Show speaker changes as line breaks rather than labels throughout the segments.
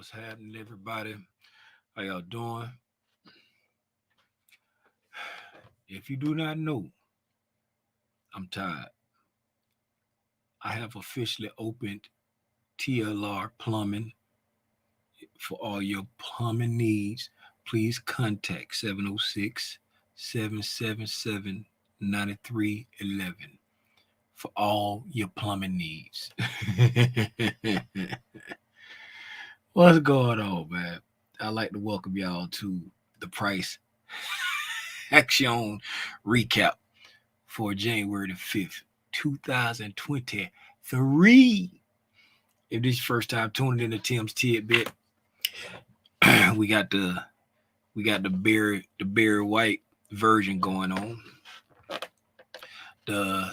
What's happening, everybody? How y'all doing? If you do not know, I'm tired. I have officially opened TLR Plumbing for all your plumbing needs. Please contact 706-777-9311 for all your plumbing needs. What's going on, man? I'd like to welcome y'all to the price action recap for January the 5th, 2023. If this is your first time tuning in to Tim's Tidbit, we got the berry white version going on. The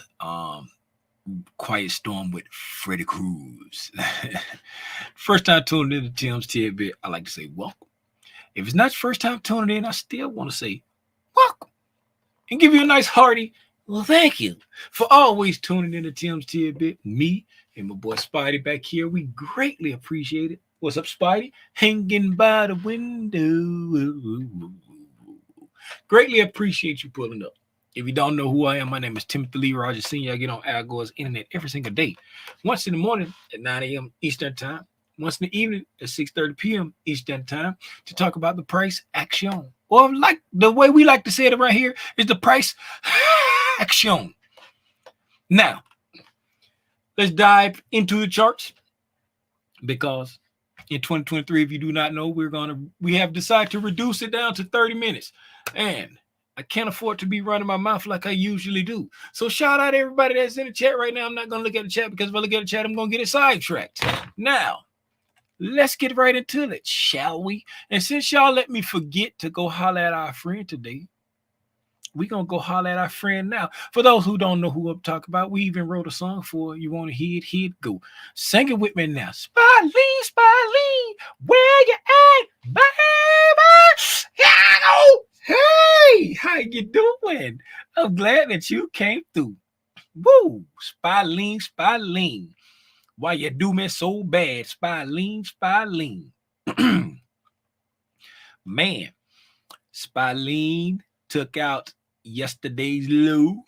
Quiet Storm with Freddie Cruz. First time tuning in to Tim's Tidbit, I like to say welcome. If it's not your first time tuning in, I still want to say welcome and give you a nice hearty well, thank you for always tuning in to Tim's Tidbit. Me and my boy Spidey back here, we greatly appreciate it. What's up, Spidey? Hanging by the window. Greatly appreciate you pulling up. If you don't know who I am, my name is Timothy Lee Rogers Sr. I get on Algo's internet every single day. Once in the morning at 9 a.m. Eastern Time. Once in the evening at 6:30 p.m. Eastern Time to talk about the price action. Or like the way we like to say it right here is the price action. Now, let's dive into the charts because in 2023, if you do not know, we have decided to reduce it down to 30 minutes. And I can't afford to be running my mouth like I usually do. So shout out to everybody that's in the chat right now. I'm not going to look at the chat because if I look at the chat, I'm going to get it sidetracked. Now, let's get right into it, shall we? And since y'all let me forget to go holler at our friend today, we're going to go holler at our friend now. For those who don't know who I'm talking about, we even wrote a song for you. Want to hear it, go. Sing it with me now. Spiley, where you at, baby? Hey, how you doing? I'm glad that you came through. Woo, Spiley. Why you do me so bad? Spiley. Man, Spiley took out yesterday's low,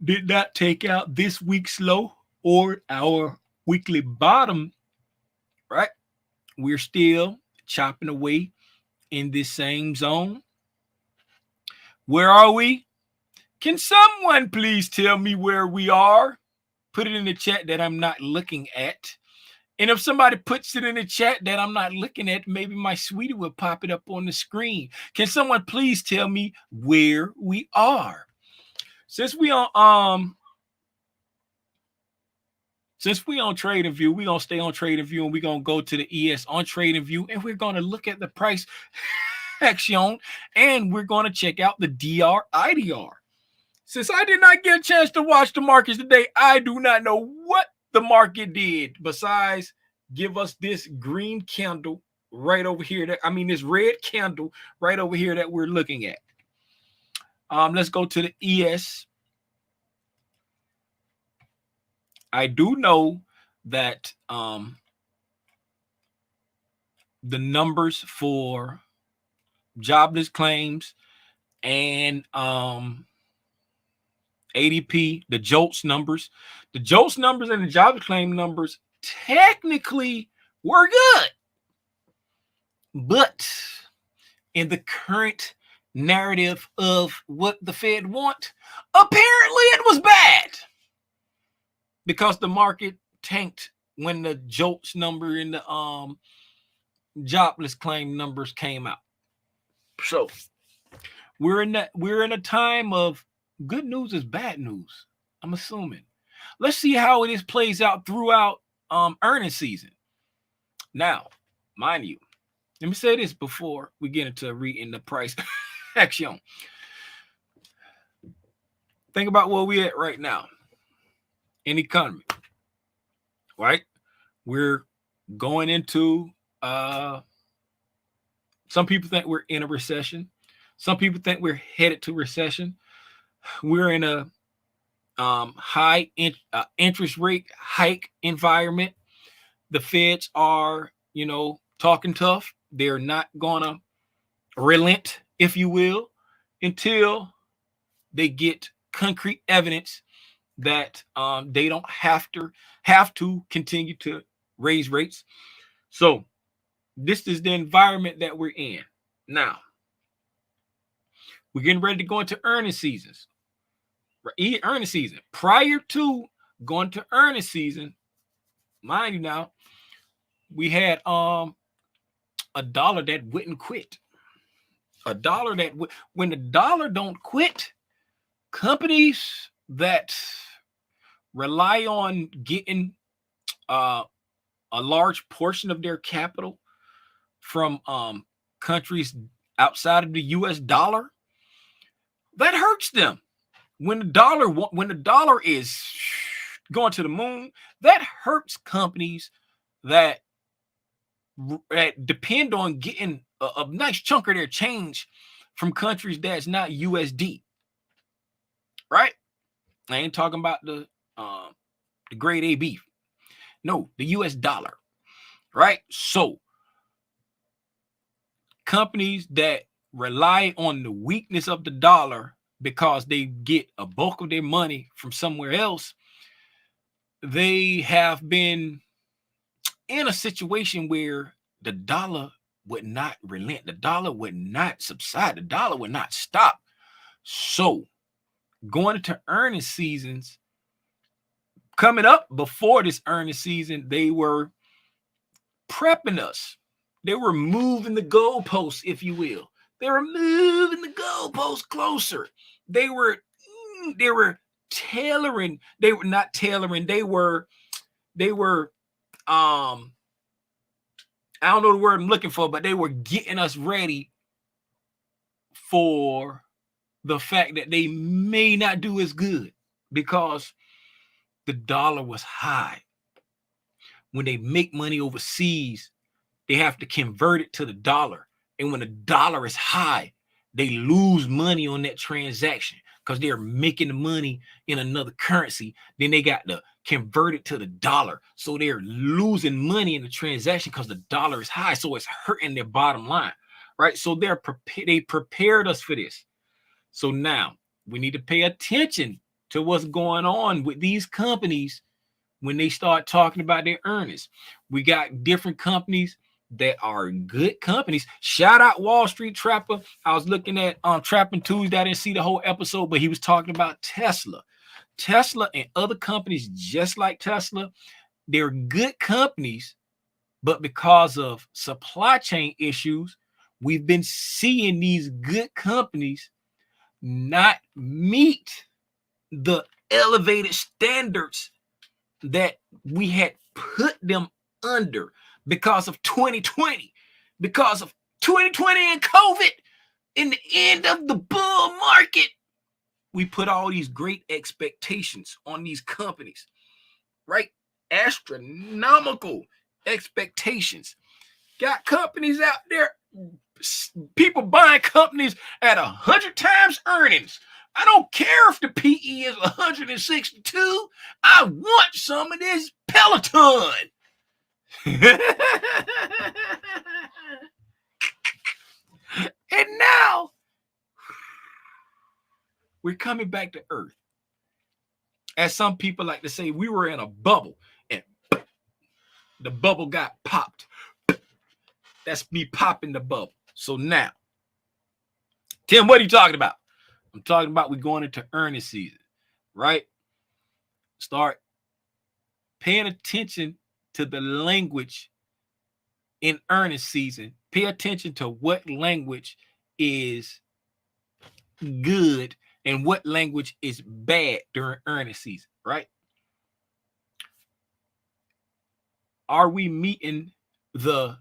did not take out this week's low or our weekly bottom, right? We're still chopping away in this same zone. Where are we? Can someone please tell me where we are? Put it in the chat that I'm not looking at. And if somebody puts it in the chat that I'm not looking at, maybe my sweetie will pop it up on the screen. Can someone please tell me where we are? Since we on Trading View, we're gonna stay on Trading View and we're gonna go to the ES on Trading View and we're gonna look at the price action and we're gonna check out the DR IDR. Since I did not get a chance to watch the markets today, I do not know what the market did besides give us this green candle right over here. This red candle right over here that we're looking at. Let's go to the ES. I do know that the numbers for jobless claims and ADP, the JOLTS numbers and the jobless claim numbers technically were good. But in the current narrative of what the Fed want, apparently it was bad because the market tanked when the JOLTS number and the jobless claim numbers came out. So we're in a time of good news is bad news, I'm assuming. Let's see how it plays out throughout earnings season. Now, mind you, let me say this before we get into reading the price action. Think about where we're at right now in the economy, right? We're going into some people think we're in a recession. Some people think we're headed to recession. We're in a high interest rate hike environment. the feds are, talking tough. They're not gonna relent, if you will, until they get concrete evidence that they don't have to continue to raise rates. So this is the environment that we're in now. We're getting ready to go into earnings seasons. Earnings season. Prior to going to earnings season, mind you now, we had a dollar that wouldn't quit. A dollar that when the dollar don't quit, companies that rely on getting a large portion of their capital from countries outside of the US dollar, that hurts them. When the dollar is going to the moon, that hurts companies that depend on getting a nice chunk of their change from countries that's not USD. Right? I ain't talking about the grade A beef. No, the US dollar. Right? So companies that rely on the weakness of the dollar because they get a bulk of their money from somewhere else, they have been in a situation where the dollar would not relent. The dollar would not subside. The dollar would not stop. So going into earnings seasons, coming up before this earnings season, they were prepping us. They were moving the goalposts, if you will. They were moving the goalposts closer. They were tailoring. They were not tailoring. They were I don't know the word I'm looking for, but they were getting us ready for the fact that they may not do as good because the dollar was high. When they make money overseas, they have to convert it to the dollar. And when the dollar is high, they lose money on that transaction because they're making the money in another currency. Then they got to convert it to the dollar. So they're losing money in the transaction because the dollar is high. So it's hurting their bottom line, right? So they prepared us for this. So now we need to pay attention to what's going on with these companies when they start talking about their earnings. We got different companies that are good companies. Shout out Wall Street Trapper. I was looking at Trapping Tuesday. I didn't see the whole episode, but he was talking about Tesla. Tesla and other companies just like Tesla, they're good companies, but because of supply chain issues, we've been seeing these good companies not meet the elevated standards that we had put them under because of 2020, because of 2020 and COVID, in the end of the bull market. We put all these great expectations on these companies, right? Astronomical expectations. Got companies out there, people buying companies at 100 times earnings. I don't care if the PE is 162. I want some of this Peloton. And now we're coming back to earth. As some people like to say, we were in a bubble and the bubble got popped. That's me popping the bubble. So now, Tim, what are you talking about? I'm talking about we're going into earnings season, right? Start paying attention to the language in earnings season. Pay attention to what language is good and what language is bad during earnings season, right? Are we meeting the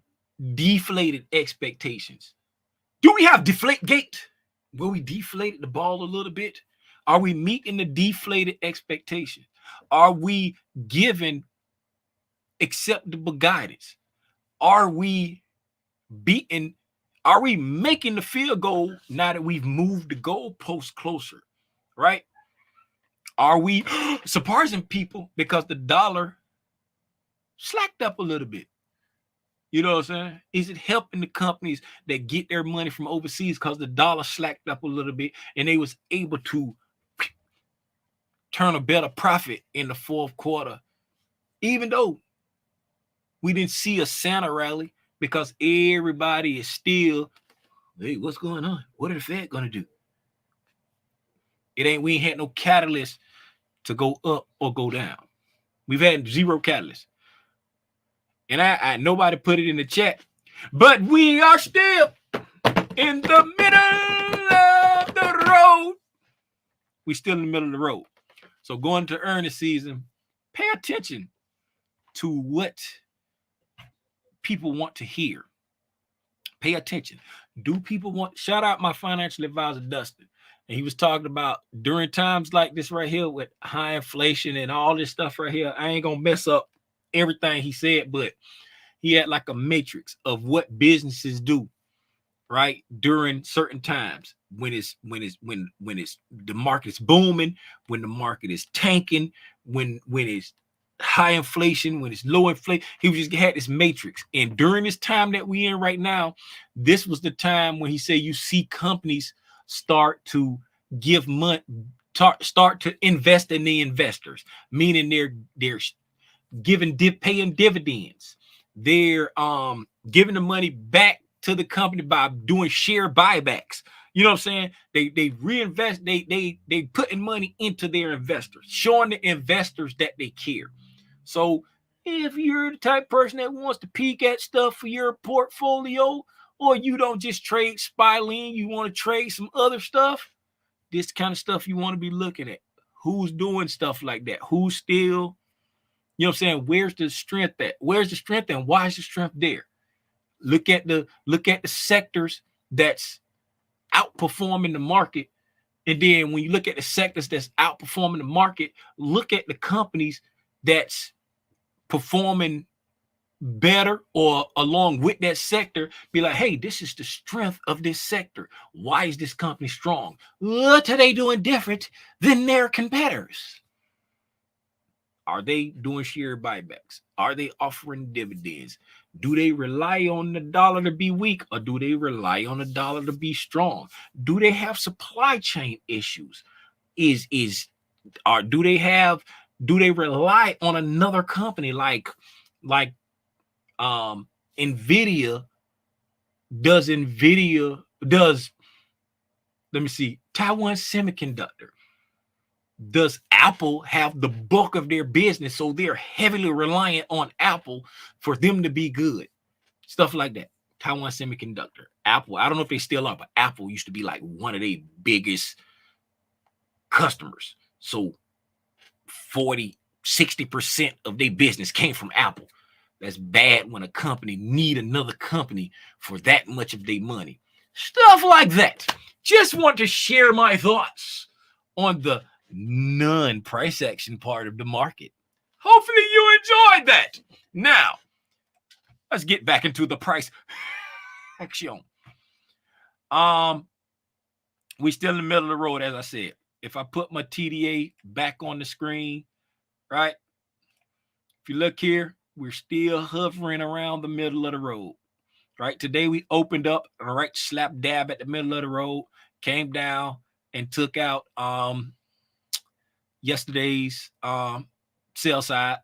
deflated expectations? Do we have deflate gate? Will we deflated the ball a little bit? Are we meeting the deflated expectation? Are we given acceptable guidance? Are we making the field goal now that we've moved the goalpost closer, right? Are we surprising people because the dollar slacked up a little bit. You know what I'm saying? Is it helping the companies that get their money from overseas because the dollar slacked up a little bit and they was able to turn a better profit in the fourth quarter, even though we didn't see a Santa rally because everybody is still, hey, what's going on? What are the Fed going to do? We ain't had no catalyst to go up or go down. We've had zero catalyst. And I nobody put it in the chat, but we are still in the middle of the road. We still in the middle of the road. So going to earnings season, pay attention to what people want to hear. Pay attention. Do people want, shout out my financial advisor, Dustin. And he was talking about during times like this right here with high inflation and all this stuff right here. I ain't going to mess up everything he said, but he had like a matrix of what businesses do, right, during certain times when the market's booming, when the market is tanking, when it's high inflation, when it's low inflation. He just had this matrix. And during this time that we in right now, this was the time when he said you see companies start to give money, start to invest in the investors, meaning they're paying dividends. They're giving the money back to the company by doing share buybacks. You know what I'm saying? They reinvest, they putting money into their investors, showing the investors that they care. So if you're the type of person that wants to peek at stuff for your portfolio, or you don't just trade SPY lean, you want to trade some other stuff, this kind of stuff you want to be looking at. Who's doing stuff like that? Who's still, you know what I'm saying? Where's the strength at? Where's the strength and why is the strength there? Look at the sectors that's outperforming the market. And then when you look at the sectors that's outperforming the market, look at the companies that's performing better or along with that sector. Be like, hey, this is the strength of this sector. Why is this company strong? What are they doing different than their competitors? Are they doing share buybacks? Are they offering dividends? Do they rely on the dollar to be weak, or do they rely on the dollar to be strong? Do they have supply chain issues? Do they rely on another company like Nvidia? Does let me see, Taiwan Semiconductor? Does Apple have the bulk of their business, so they're heavily reliant on Apple for them to be good? Stuff like that. Taiwan Semiconductor, Apple. I don't know if they still are, but Apple used to be like one of their biggest customers. So 40-60% of their business came from Apple. That's bad when a company need another company for that much of their money. Stuff like that. Just want to share my thoughts on the non-price action part of the market. Hopefully you enjoyed that. Now, let's get back into the price action. We still in the middle of the road, as I said. If I put my TDA back on the screen, right? If you look here, we're still hovering around the middle of the road, right? Today we opened up right slap dab at the middle of the road, came down and took out yesterday's sell side,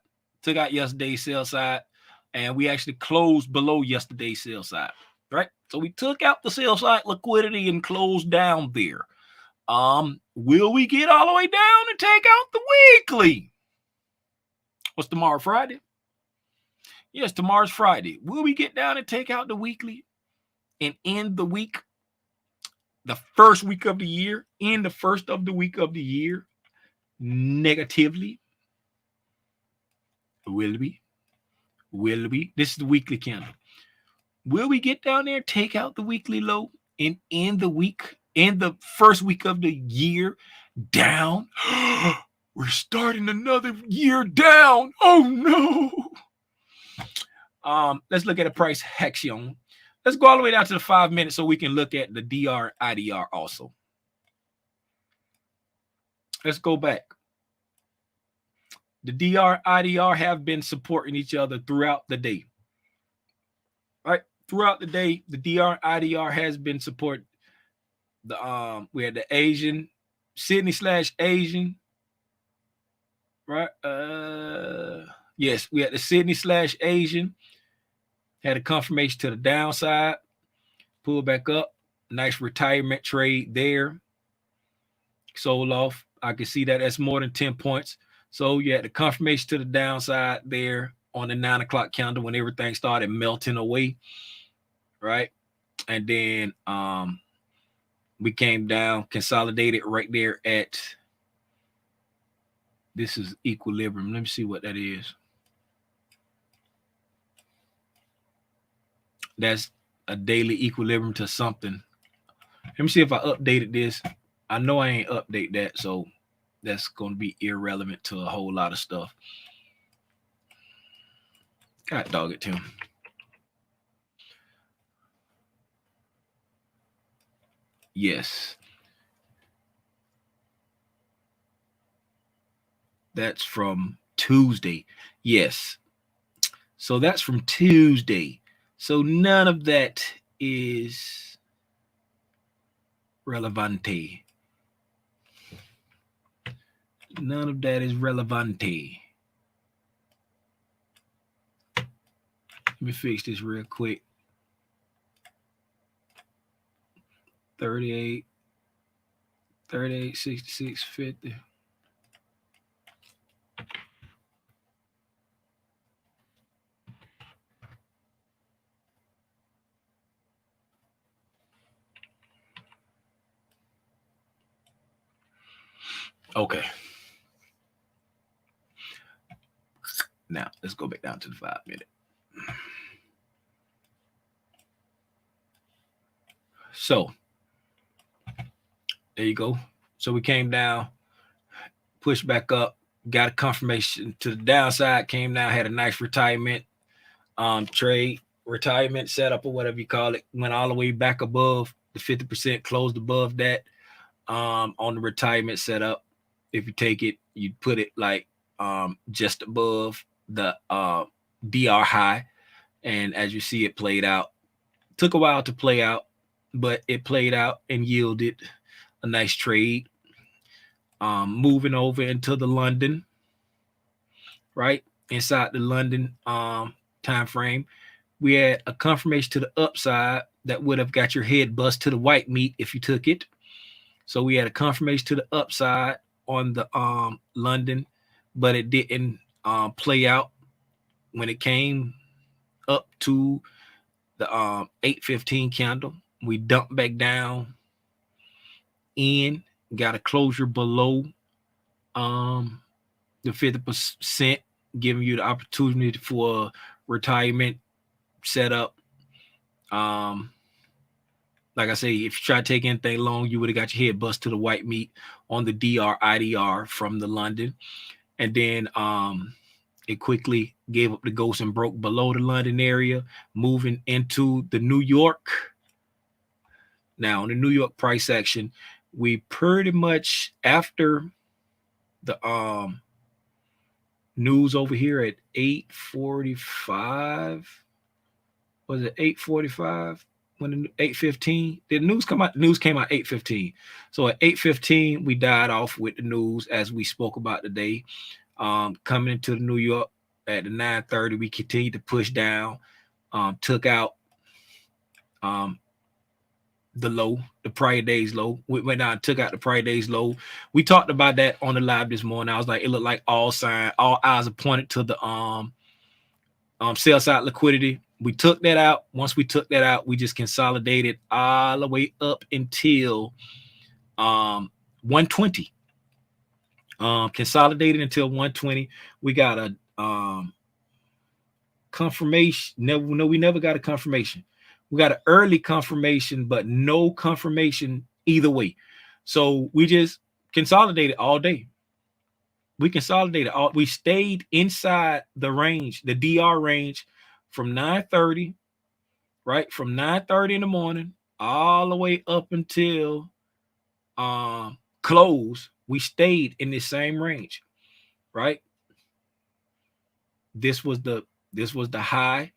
and we actually closed below yesterday's sell side, right? So we took out the sell side liquidity and closed down there. Will we get all the way down and take out the weekly? What's tomorrow, Friday? Yes, tomorrow's Friday. Will we get down and take out the weekly and end the week, the first week of the year, end the first of the week of the year negatively? Will we? This is the weekly candle. Will we get down there, take out the weekly low, and end the week, end the first week of the year down? We're starting another year down. Oh no. Let's look at a price action. Let's go all the way down to the 5 minutes so we can look at the DR, IDR also. Let's go back. The DR, IDR have been supporting each other throughout the day. Right? Throughout the day, the DR, IDR has been support. We had the Asian, Sydney/Asian, right? Yes, we had the Sydney/Asian. Had a confirmation to the downside, pull back up. Nice retirement trade there. Sold off. I can see that that's more than 10 points. So you had the confirmation to the downside there on the 9 o'clock calendar when everything started melting away. Right. And then we came down, consolidated right there at, this is equilibrium. Let me see what that is. That's a daily equilibrium to something. Let me see if I updated this. I know I ain't update that, so that's going to be irrelevant to a whole lot of stuff. God dog it, Tim. Yes. That's from Tuesday. Yes. So that's from Tuesday. So none of that is relevante. None of that is relevante. Let me fix this real quick. 38, 66, 50. Okay. Now let's go back down to the 5 minute. So there you go. So we came down, pushed back up, got a confirmation to the downside, came down, had a nice retirement trade, retirement setup or whatever you call it, went all the way back above the 50%, closed above that on the retirement setup. If you take it, you put it like just above the DR high. And as you see, it played out. Took a while to play out, but it played out and yielded a nice trade. Moving over into the London, right? Inside the London time frame, we had a confirmation to the upside that would have got your head bust to the white meat if you took it. So we had a confirmation to the upside on the London, but it didn't play out when it came up to the 8:15 candle. We dumped back down in, got a closure below the 50%, giving you the opportunity for a retirement setup. Like I say, if you try to take anything long, you would have got your head bust to the white meat on the DR IDR from the London. And then it quickly gave up the ghost and broke below the London area, moving into the New York. Now, in the New York price action, we pretty much, after the news over here at 8:45, was it 8:45? When the 8:15, the news come out. The news came out 8:15. So at 8:15, we died off with the news as we spoke about today. Coming into the New York at the 9:30, we continued to push down. Took out the low, the prior day's low. We went down, took out the prior day's low. We talked about that on the live this morning. I was like, it looked like all eyes are pointed to the sell side liquidity. We took that out. Once we took that out, we just consolidated all the way up until 120. Consolidated until 120. We got a confirmation. We never got a confirmation. We got an early confirmation, but no confirmation either way. So we just consolidated all day. We consolidated all. We stayed inside the range, the DR range, from 9:30, right? From 9:30 in the morning all the way up until close. We stayed in the same range, right? This was the high,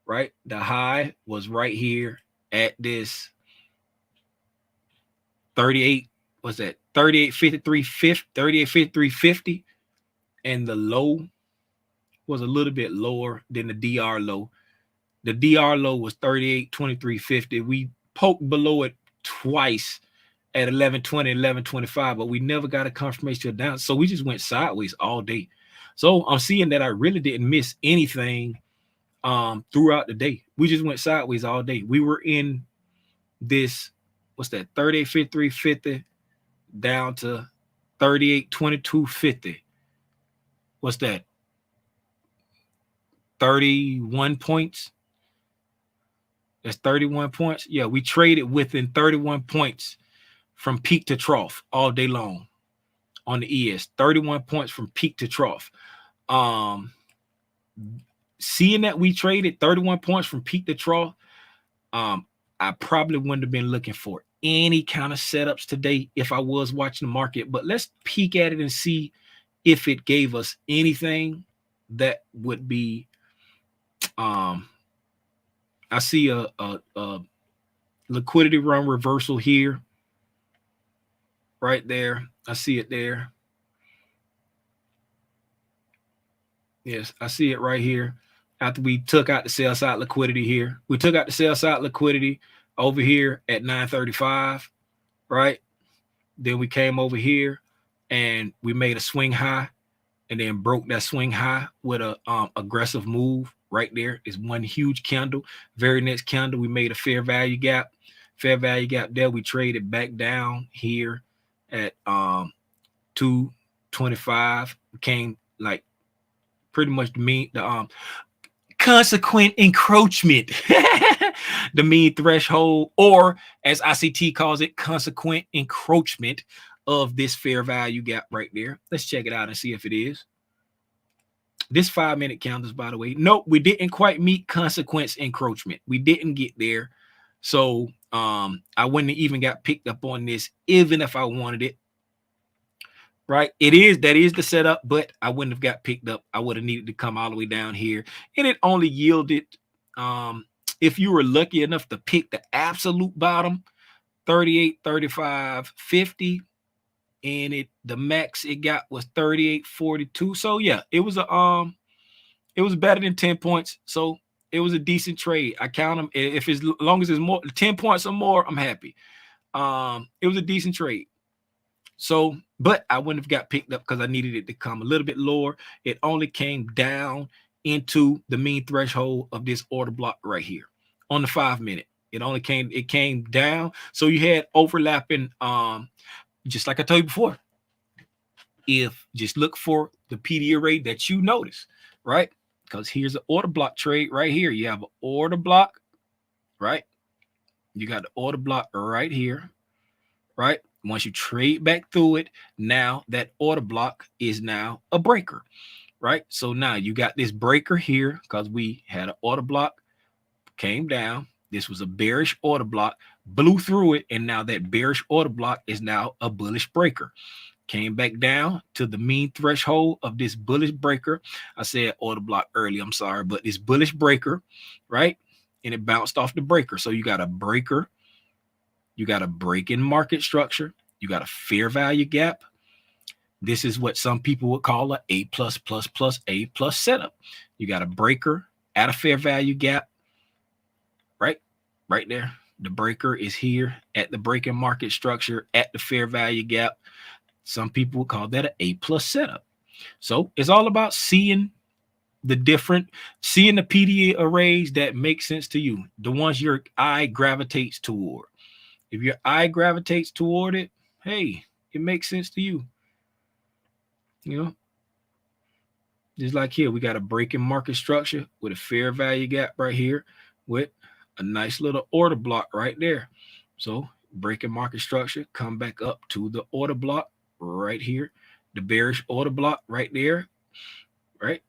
right? The high was right here at this 38. What's that? 38.53.50, and the low was a little bit lower than the DR low. The DR low was 38.23.50. We poked below it twice at 11.20, 11.25, but we never got a confirmation of down. So we just went sideways all day. So I'm seeing that I really didn't miss anything throughout the day. We just went sideways all day. We were in this, what's that, 38.53.50 down to 38.22.50. What's that? 31 points. That's 31 points. Yeah, we traded within 31 points from peak to trough all day long on the ES. 31 points from peak to trough. Seeing that we traded 31 points from peak to trough, I probably wouldn't have been looking for any kind of setups today if I was watching the market. But let's peek at it and see if it gave us anything that would be. I see a liquidity run reversal here, right there. I see it there. Yes, I see it right here. After we took out the sell side liquidity here, we took out the sell side liquidity over here at 935, right? Then we came over here and we made a swing high and then broke that swing high with a aggressive move. Right there is one huge candle. Very next candle, we made a fair value gap. Fair value gap there. We traded back down here at 225. Came like pretty much the consequent encroachment, the mean threshold, or as ICT calls it, consequent encroachment of this fair value gap right there. Let's check it out and see if it is. This 5-minute candles, by the way. Nope, we didn't quite meet consequence encroachment. We didn't get there. So I wouldn't have even got picked up on this, even if I wanted it. Right? That is the setup, but I wouldn't have got picked up. I would have needed to come all the way down here. And it only yielded, if you were lucky enough to pick the absolute bottom, 38.35.50. And the max it got was 38.42. So yeah, it was better than 10 points. So it was a decent trade. I count them. If as long as it's more 10 points or more, I'm happy. It was a decent trade. So, but I wouldn't have got picked up because I needed it to come a little bit lower. It only came down into the mean threshold of this order block right here on the 5-minute. It came down. So you had overlapping, just like I told you before, just look for the PD array that you notice, right? Because here's an order block trade right here. You have an order block, right? You got the order block right here, right? Once you trade back through it, now that order block is now a breaker, right? So now you got this breaker here because we had an order block, came down. This was a bearish order block, blew through it, and now that bearish order block is now a bullish breaker. Came back down to the mean threshold of this bullish breaker. I said order block early, I'm sorry, but this bullish breaker, right? And it bounced off the breaker. So you got a breaker, you got a break-in market structure, you got a fair value gap. This is what some people would call a A++++ A+ setup. You got a breaker at a fair value gap, right there. The breaker is here at the break-in market structure at the fair value gap. Some people would call that an A+ setup. So it's all about seeing the PD arrays that make sense to you, the ones your eye gravitates toward. If your eye gravitates toward it, hey, it makes sense to you. You know, just like here, we got a break-in market structure with a fair value gap right here with a nice little order block right there. So break-in market structure, come back up to the order block right here, the bearish order block right there, right?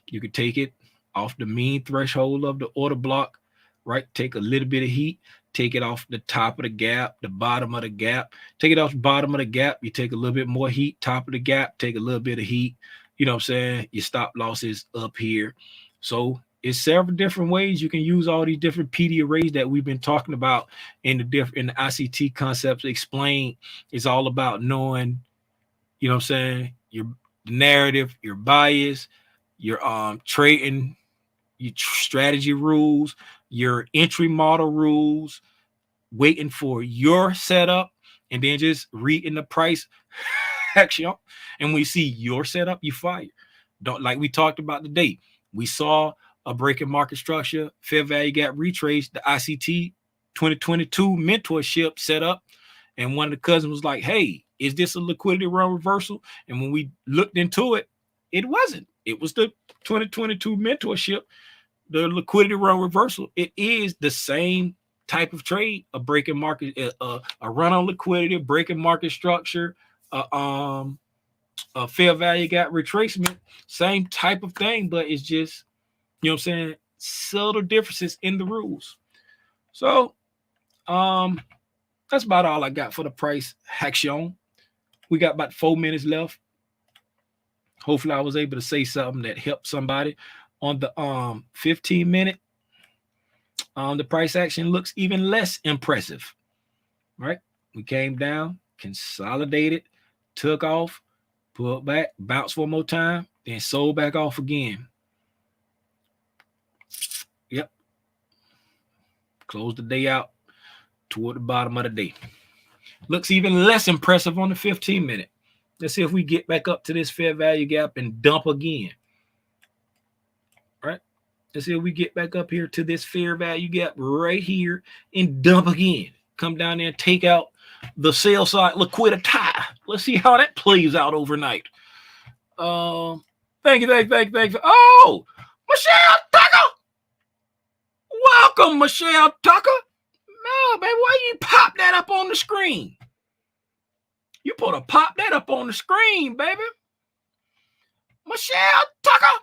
You could take it off the mean threshold of the order block, right? Take a little bit of heat, take it off the top of the gap, the bottom of the gap, take it off the bottom of the gap. You take a little bit more heat, top of the gap, take a little bit of heat, You know what I'm saying? Your stop loss is up here. So it's several different ways you can use all these different PD arrays that we've been talking about in the ICT concepts explained. It's all about knowing, you know what I'm saying, your narrative, your bias, your trading, your strategy rules, your entry model rules, waiting for your setup, and then just reading the price action. And when you see your setup, you fire. Don't, like we talked about today. We saw a breaking market structure, fair value gap retrace, the ICT 2022 mentorship setup. And one of the cousins was like, hey, is this a liquidity run reversal? And when we looked into it, it wasn't. It was the 2022 mentorship, the liquidity run reversal. It is the same type of trade, a breaking market, a run on liquidity, breaking market structure, a fair value gap retracement, same type of thing, but it's just, you know what I'm saying, subtle differences in the rules. So that's about all I got for the price action. We got about 4 minutes left. Hopefully I was able to say something that helped somebody. On the 15-minute, the price action looks even less impressive, right? We came down, consolidated, took off, pulled back, bounced one more time, then sold back off again. Yep. Closed the day out toward the bottom of the day. Looks even less impressive on the 15-minute. Let's see if we get back up to this fair value gap and dump again. Right? Let's see if we get back up here to this fair value gap right here and dump again. Come down there and take out the sell side liquidity. Let's see how that plays out overnight. Thank you. Oh, Michelle Tucker. Welcome, Michelle Tucker. No, baby, why you pop that up on the screen? You put a pop that up on the screen, baby. Michelle Tucker.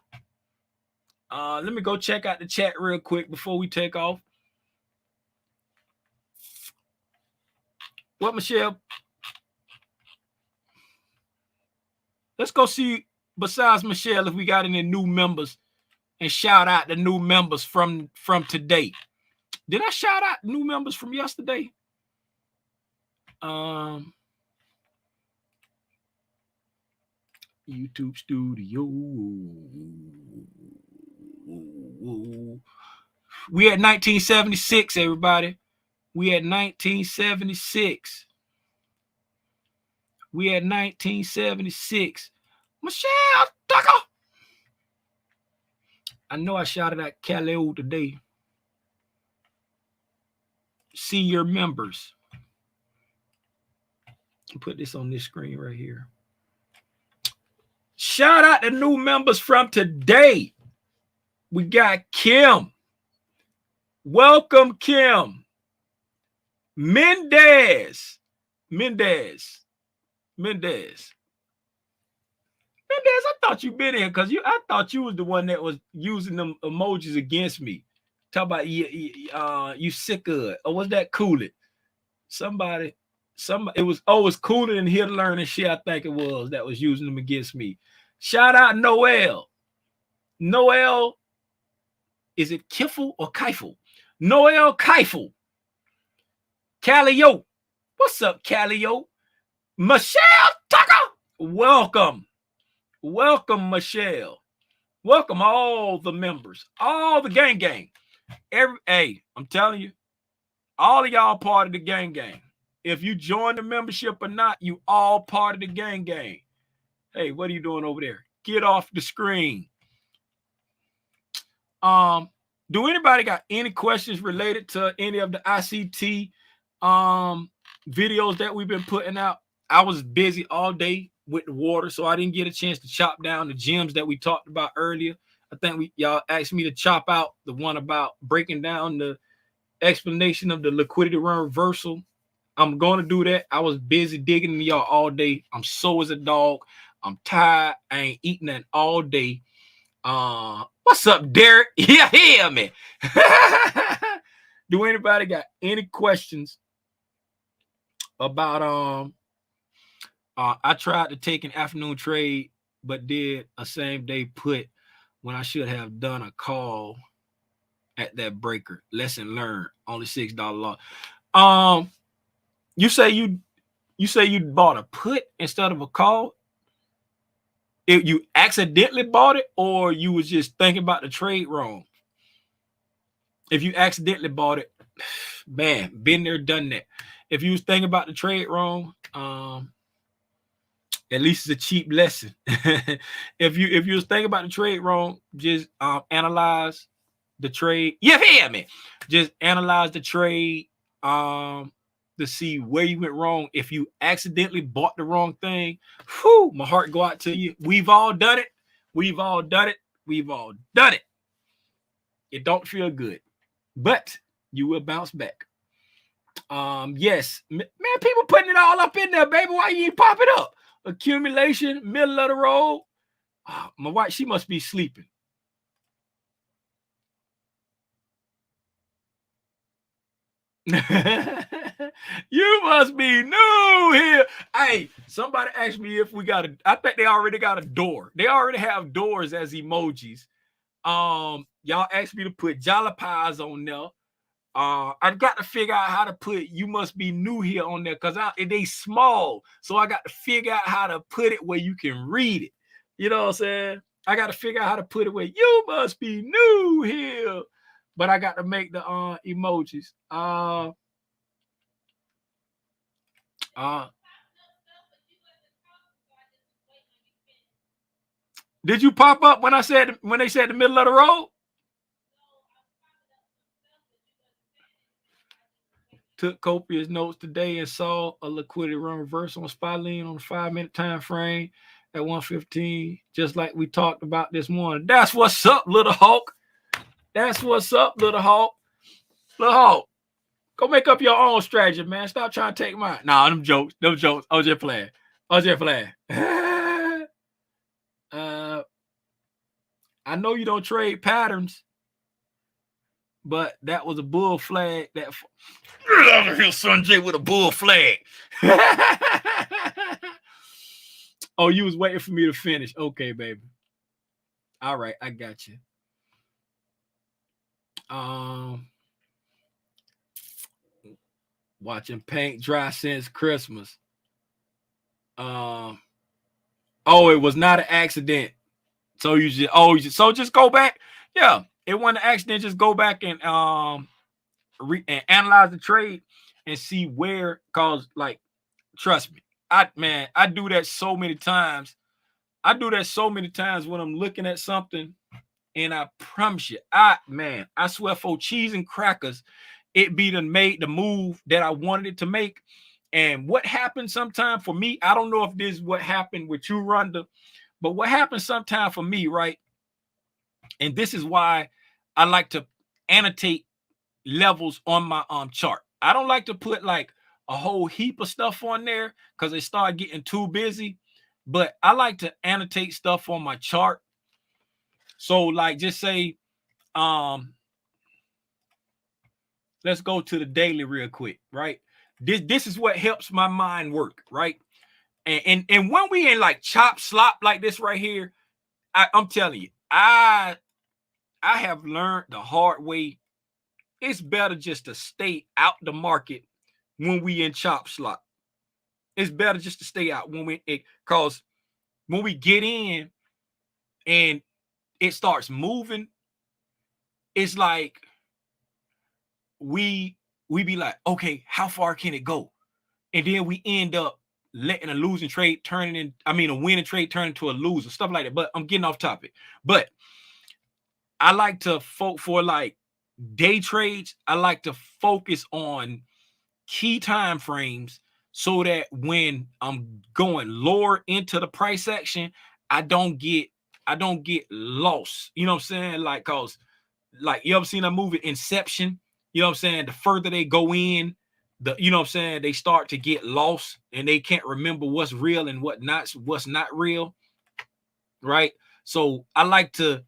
Let me go check out the chat real quick before we take off. What, Michelle? Let's go see, besides Michelle, if we got any new members, and shout out the new members from today. Did I shout out new members from yesterday? YouTube Studio. We at 1976, everybody. We at 1976. We at 1976. Michelle Tucker. I know I shouted at Calio today. See your members. Put this on this screen right here. Shout out the new members from today. We got Kim. Welcome, Kim. Mendez. I thought you been in because I thought you was the one that was using them emojis against me. Talk about you sick of it. Or was that Cool-It? Somebody, it was Cool-It and Here to Learn and shit, I think it was, that was using them against me. Shout out Noel. Noel, is it Kiffle or Keifel? Noel Keifel. Calio. What's up, Calio? Michelle Tucker. Welcome. Welcome, Michelle. Welcome all the members, all the gang. Hey, I'm telling you, all of y'all part of the gang. If you join the membership or not, you all part of the gang. Hey, what are you doing over there? Get off the screen. Do anybody got any questions related to any of the ICT videos that we've been putting out? I was busy all day with the water, so I didn't get a chance to chop down the gems that we talked about earlier. I think y'all asked me to chop out the one about breaking down the explanation of the liquidity run reversal. I'm going to do that. I was busy digging into y'all all day. I'm sore as a dog. I'm tired. I ain't eating that all day. What's up, Derek? Yeah, man. Do anybody got any questions about I tried to take an afternoon trade but did a same day put when I should have done a call at that breaker. Lesson learned. Only $6 loss. You say you bought a put instead of a call. If you accidentally bought it, or you was just thinking about the trade wrong. If you accidentally bought it, man, been there, done that. If you was thinking about the trade wrong, at least it's a cheap lesson. if you was thinking about the trade wrong, just analyze the trade. You hear me? Just analyze the trade to see where you went wrong. If you accidentally bought the wrong thing, whew, my heart go out to you. We've all done it. We've all done it. We've all done it. It don't feel good, but you will bounce back. Yes, man, people putting it all up in there, baby. Why you ain't pop it up? Accumulation, middle of the road. My wife, she must be sleeping. You must be new here. Hey, somebody asked me if we got I think they already got a door. They already have doors as emojis. Y'all asked me to put jalapenos on there. I got to figure out how to put "you must be new here" on there because they small, so I got to figure out how to put it where you can read it. You know what I'm saying? I got to figure out how to put it where "you must be new here," but I got to make the emojis. Did you pop up when they said the middle of the road? Took copious notes today and saw a liquidity run reverse on Spotlean on the 5-minute time frame at 115, just like we talked about this morning. That's what's up, little Hawk. That's what's up, little Hawk. Little Hawk, go make up your own strategy, man. Stop trying to take mine. Nah, them jokes. I was just playing. I know you don't trade patterns, but that was a bull flag. That get out of here, Sanjay, with a bull flag. Oh, you was waiting for me to finish. Okay, baby. All right, I got you. Watching paint dry since Christmas. Oh, it was not an accident. So just go back. Yeah, it wasn't an accident. Just go back and and analyze the trade and see where. Cause like, trust me, I do that so many times. I do that so many times when I'm looking at something, and I promise you, I swear for cheese and crackers, it be done made the move that I wanted it to make. And what happens sometimes for me, I don't know if this is what happened with you, Rhonda, but what happens sometimes for me, right? And this is why I like to annotate levels on my chart. I don't like to put like a whole heap of stuff on there because they start getting too busy. But I like to annotate stuff on my chart. So like just say, let's go to the daily real quick, right? This is what helps my mind work, right? And when we in like chop slop like this right here, I'm telling you, I have learned the hard way. It's better just to stay out the market when we in chop slop. It's better just to stay out because when we get in and it starts moving, it's like we be like, okay, how far can it go? And then we end up letting a winning trade turn into a loser, stuff like that. But I'm getting off topic. But I like to for like day trades, I like to focus on key time frames so that when I'm going lower into the price action, I don't get lost. You know what I'm saying? Like, cause like, you ever seen that movie Inception? You know what I'm saying? The further they go in, you know what I'm saying, they start to get lost and they can't remember what's real and what's not real. Right. So I like to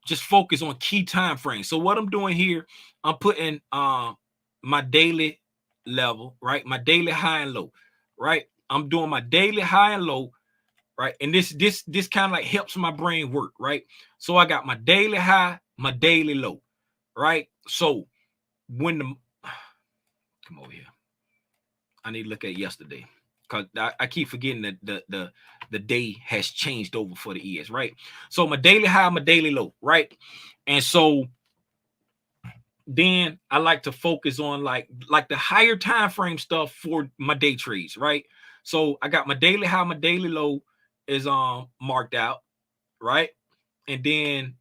just focus on key time frames. So what I'm doing here, I'm putting my daily level, right? My daily high and low, right? I'm doing my daily high and low right? And this kind of like helps my brain work, right? So I got my daily high, my daily low, right? So when the come over here, I need to look at yesterday because I keep forgetting that the day has changed over for the ES, right? So my daily high, my daily low, right? And so then I like to focus on like the higher time frame stuff for my day trades, right? So I got my daily high, my daily low is marked out, right? And then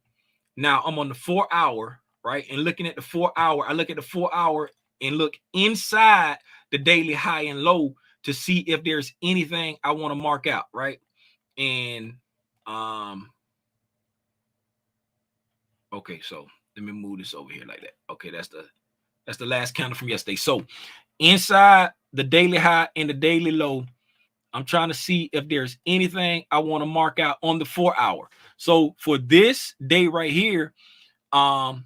now I'm on the 4 hour, right? And looking at the 4 hour, I look at the 4 hour and look inside the daily high and low to see if there's anything I want to mark out, right? And okay, so let me move this over here like that. Okay, that's the last candle from yesterday. So inside the daily high and the daily low, I'm trying to see if there's anything I want to mark out on the 4 hour. So for this day right here, I'm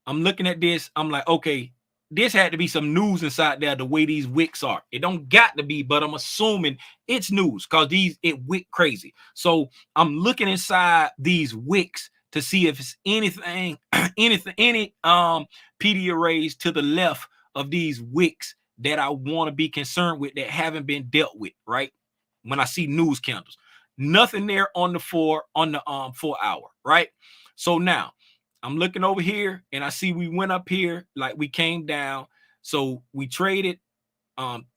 looking at this. I'm like, okay, this had to be some news inside there, the way these wicks are. It don't got to be, but I'm assuming it's news because it wick crazy. So I'm looking inside these wicks to see if it's anything, any PD arrays to the left of these wicks that I want to be concerned with that haven't been dealt with, right? When I see news candles. Nothing there on the 4 hour, right? So now I'm looking over here and I see we went up here, like we came down. So we traded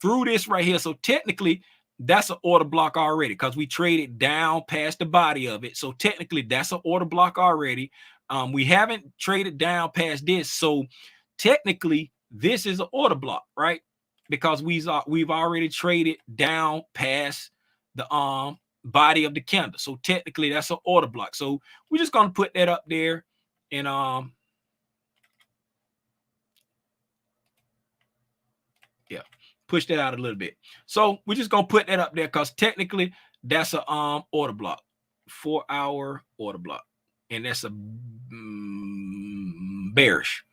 through this right here. So technically that's an order block already because we traded down past the body of it. So technically that's an order block already. We haven't traded down past this. So technically this is an order block, right? Because we've already traded down past the body of the candle. So technically that's an order block. So we're just going to put that up there. And yeah, push that out a little bit. So we're just gonna put that up there because technically that's a order block, 4 hour order block, and that's a bearish.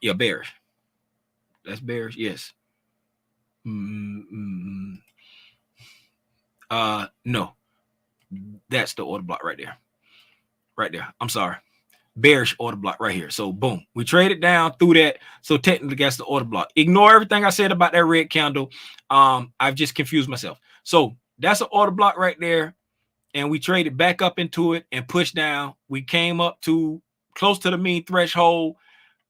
Yeah, bearish. That's bearish. Yes. No, that's the order block right there. Right there. I'm sorry. Bearish order block right here. So boom, we traded down through that. So technically that's the order block. Ignore everything I said about that red candle. I've just confused myself. So that's an order block right there. And we traded back up into it and pushed down. We came up to close to the mean threshold.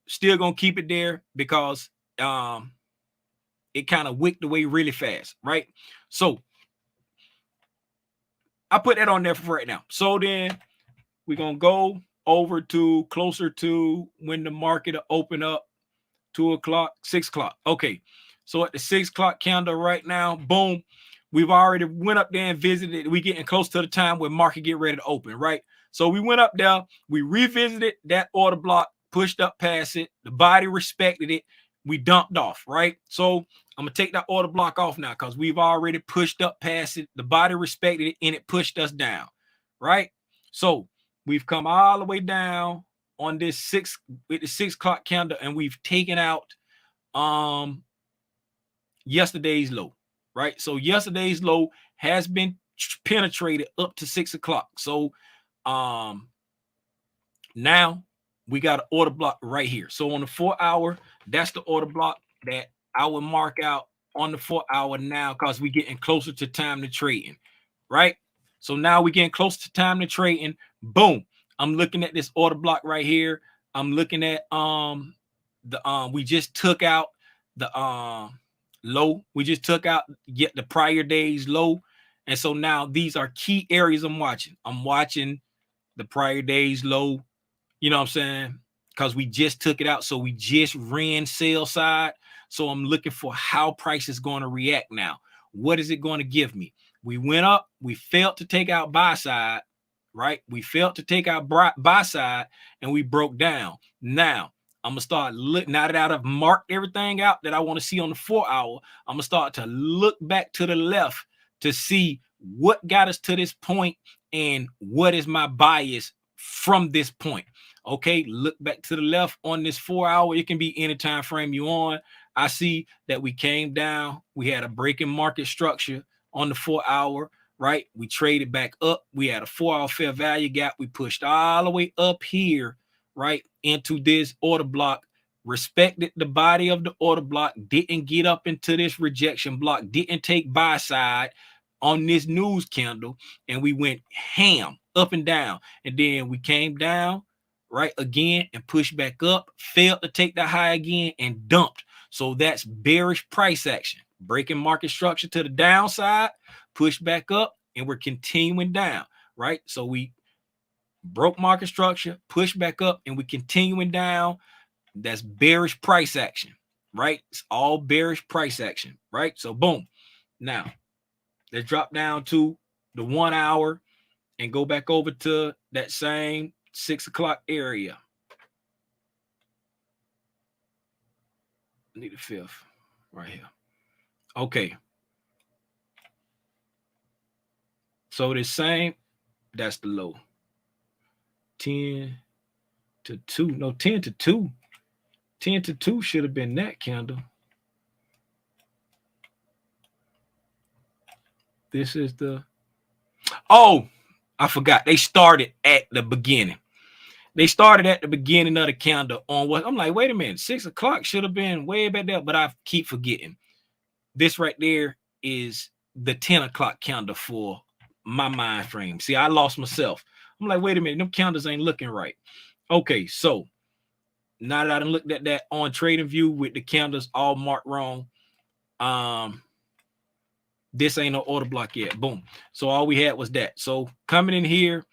Still gonna keep it there because it kind of wicked away really fast, right? So I put that on there for right now. So then we're gonna go over to closer to when the market will open up, 2 o'clock, 6 o'clock. Okay, so at the 6 o'clock candle right now, boom, we've already went up there and visited. We getting close to the time where market get ready to open, right? So we went up there, we revisited that order block, pushed up past it. The body respected it. We dumped off, right? So I'm gonna take that order block off now because we've already pushed up past it. The body respected it and it pushed us down, right? So we've come all the way down on this 6 o'clock candle, and we've taken out yesterday's low, right? So yesterday's low has been penetrated up to 6 o'clock. So now we got an order block right here. So on the 4 hour, that's the order block that I would mark out on the 4 hour now because we're getting closer to time to trading, right? So now we're getting close to time to trading. Boom. I'm looking at this order block right here. I'm looking at we just took out the low. We just took out the prior day's low. And so now these are key areas I'm watching. I'm watching the prior day's low. You know what I'm saying? Because we just took it out. So we just ran sell side. So I'm looking for how price is going to react now. What is it going to give me? We went up. We failed to take out buy side, right? We failed to take out buy side and we broke down. Now, I'm going to start looking, now that I've marked everything out that I want to see on the 4 hour, I'm going to start to look back to the left to see what got us to this point and what is my bias from this point. Okay, look back to the left on this 4 hour. It can be any time frame you on. I see that we came down. We had a breaking market structure on the 4 hour. right? We traded back up. We had a 4-hour fair value gap. We pushed all the way up here, right, into this order block, respected the body of the order block, didn't get up into this rejection block, didn't take buy side on this news candle, and we went ham up and down. And then we came down, right, again, and pushed back up, failed to take the high again, and dumped. So that's bearish price action, breaking market structure to the downside, push back up, and we're continuing down, right? So we broke market structure, push back up, and we're continuing down. That's bearish price action, right? It's all bearish price action, right? So boom. Now let's drop down to the 1 hour and go back over to that same 6 o'clock area. I need a fifth right here. Okay. So the same, that's the low. 10 to 2. No, 10 to 2. 10 to 2 should have been that candle. This is the, oh, I forgot. They started at the beginning. They started at the beginning of the candle on what I'm like, wait a minute, 6 o'clock should have been way back there, but I keep forgetting. This right there is the 10 o'clock candle for my mind frame. See, I lost myself. I'm like, wait a minute, them candles ain't looking right. Okay, so now that I done looked at that on Trading View with the candles all marked wrong, this ain't no order block yet. Boom. So all we had was that. So coming in here,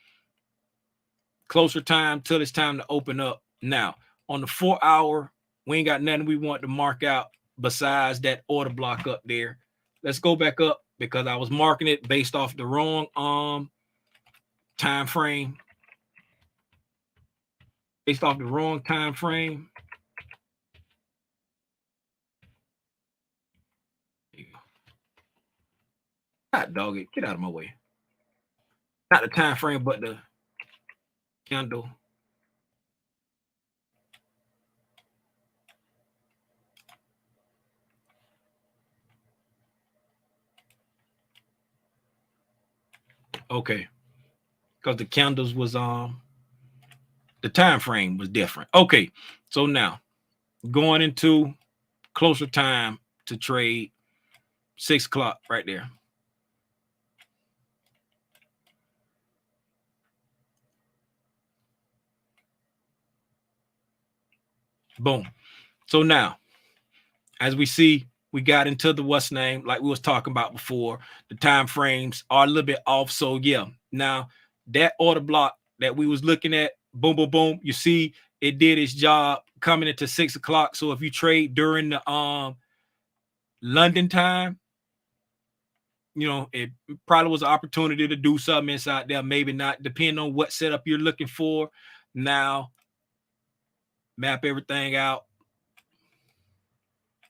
closer time till it's time to open up. Now, on the 4 hour, we ain't got nothing we want to mark out besides that order block up there. Let's go back up because I was marking it based off the wrong time frame. Based off the wrong time frame. God dog it, get out of my way. Not the time frame, but the candle. Okay, because the candles was the time frame was different. Okay, so now going into closer time to trade, 6 o'clock right there. Boom. So now, as we see, we got into the what's name, like we was talking about before. The time frames are a little bit off. So yeah, now that order block that we was looking at, boom, boom, boom. You see, it did its job coming into 6 o'clock. So if you trade during the London time, you know, it probably was an opportunity to do something inside there. Maybe not, depending on what setup you're looking for. Now, map everything out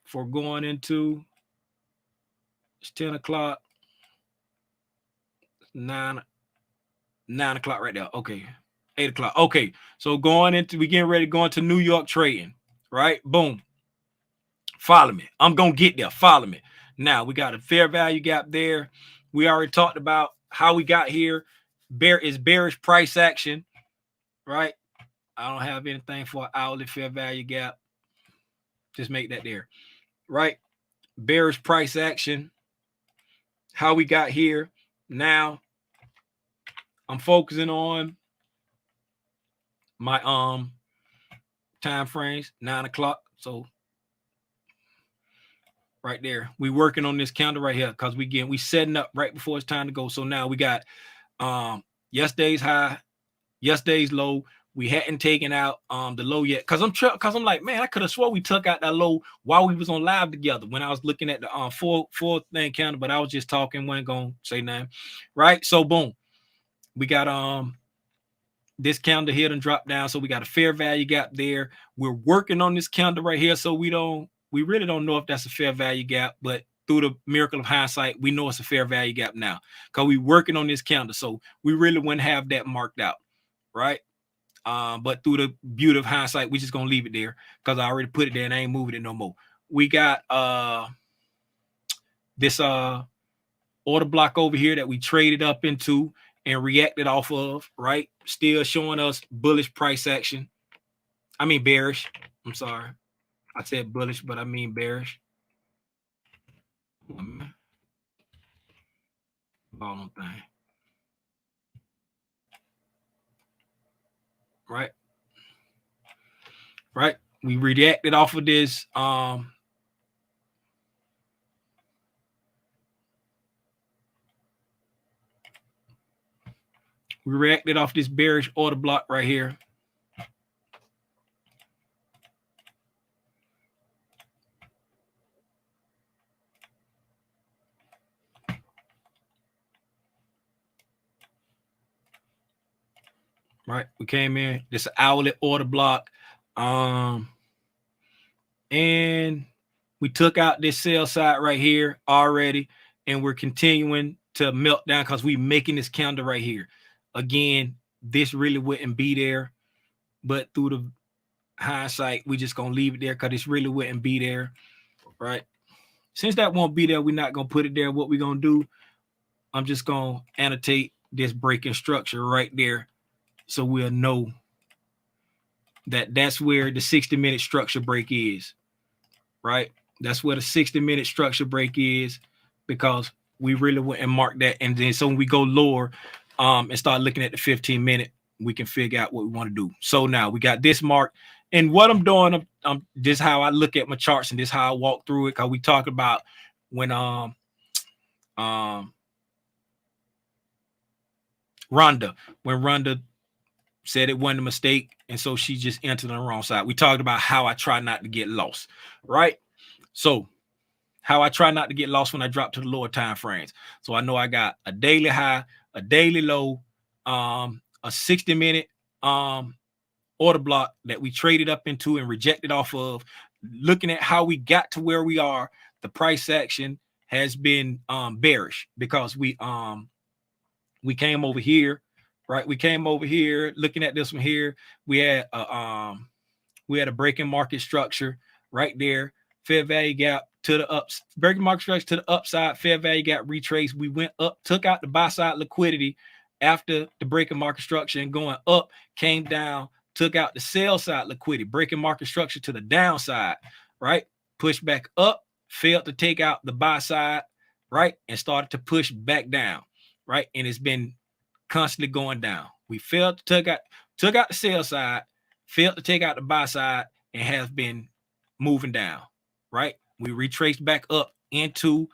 for going into, it's 10 o'clock, 9 o'clock right there. Okay. 8 o'clock. Okay. So going into, we getting ready to go into New York trading, right? Boom. Follow me. I'm going to get there. Follow me. Now we got a fair value gap there. We already talked about how we got here. Bearish price action, right? I don't have anything for an hourly fair value gap. Just make that there, right? Bearish price action. How we got here. Now I'm focusing on my time frames, 9 o'clock. So right there, we working on this candle right here because we setting up right before it's time to go. So now we got yesterday's high, yesterday's low. We hadn't taken out the low yet because I'm like, man, I could have swore we took out that low while we was on live together when I was looking at the four thing candle, but I was just talking, wasn't gonna say nothing, right? So boom, we got this candle here and drop down, so we got a fair value gap there. We're working on this candle right here, so we really don't know if that's a fair value gap, but through the miracle of hindsight, we know it's a fair value gap now because we're working on this candle, so we really wouldn't have that marked out, right? But through the beauty of hindsight, we just gonna leave it there because I already put it there and I ain't moving it no more. We got this order block over here that we traded up into and reacted off of, right? Still showing us bullish price action. I mean bearish. I'm sorry. I said bullish, but I mean bearish. Bottom thing. Right. Right. We reacted off of this. We reacted off this bearish order block right here. Right. We came in. This hourly order block. And we took out this sell side right here already. And we're continuing to melt down because we're making this candle right here. Again, this really wouldn't be there. But through the hindsight, we just gonna leave it there because this really wouldn't be there. Right. Since that won't be there, we're not gonna put it there. What we're gonna do, I'm just gonna annotate this breaking structure right there. So we'll know that that's where the 60-minute structure break is, right? That's where the 60-minute structure break is, because we really wouldn't mark that. And then so when we go lower and start looking at the 15-minute, we can figure out what we want to do. So now we got this mark. And what I'm doing, this is how I look at my charts, and this is how I walk through it, because we talk about when Rhonda said it wasn't a mistake, and so she just entered on the wrong side. We talked about how I try not to get lost, right? So how I try not to get lost when I drop to the lower time frames. So I know I got a daily high, a daily low, a 60-minute order block that we traded up into and rejected off of. Looking at how we got to where we are, the price action has been bearish, because we came over here, right? We came over here looking at this one here. We had a breaking market structure right there. Fair value gap to the ups, breaking market structure to the upside, fair value gap retrace. We went up, took out the buy side liquidity after the breaking market structure, and going up, came down, took out the sell side liquidity, breaking market structure to the downside, right? Pushed back up, failed to take out the buy side, right? And started to push back down, right? And it's been constantly going down. We failed to took out the sell side, failed to take out the buy side, and have been moving down, right? We retraced back up into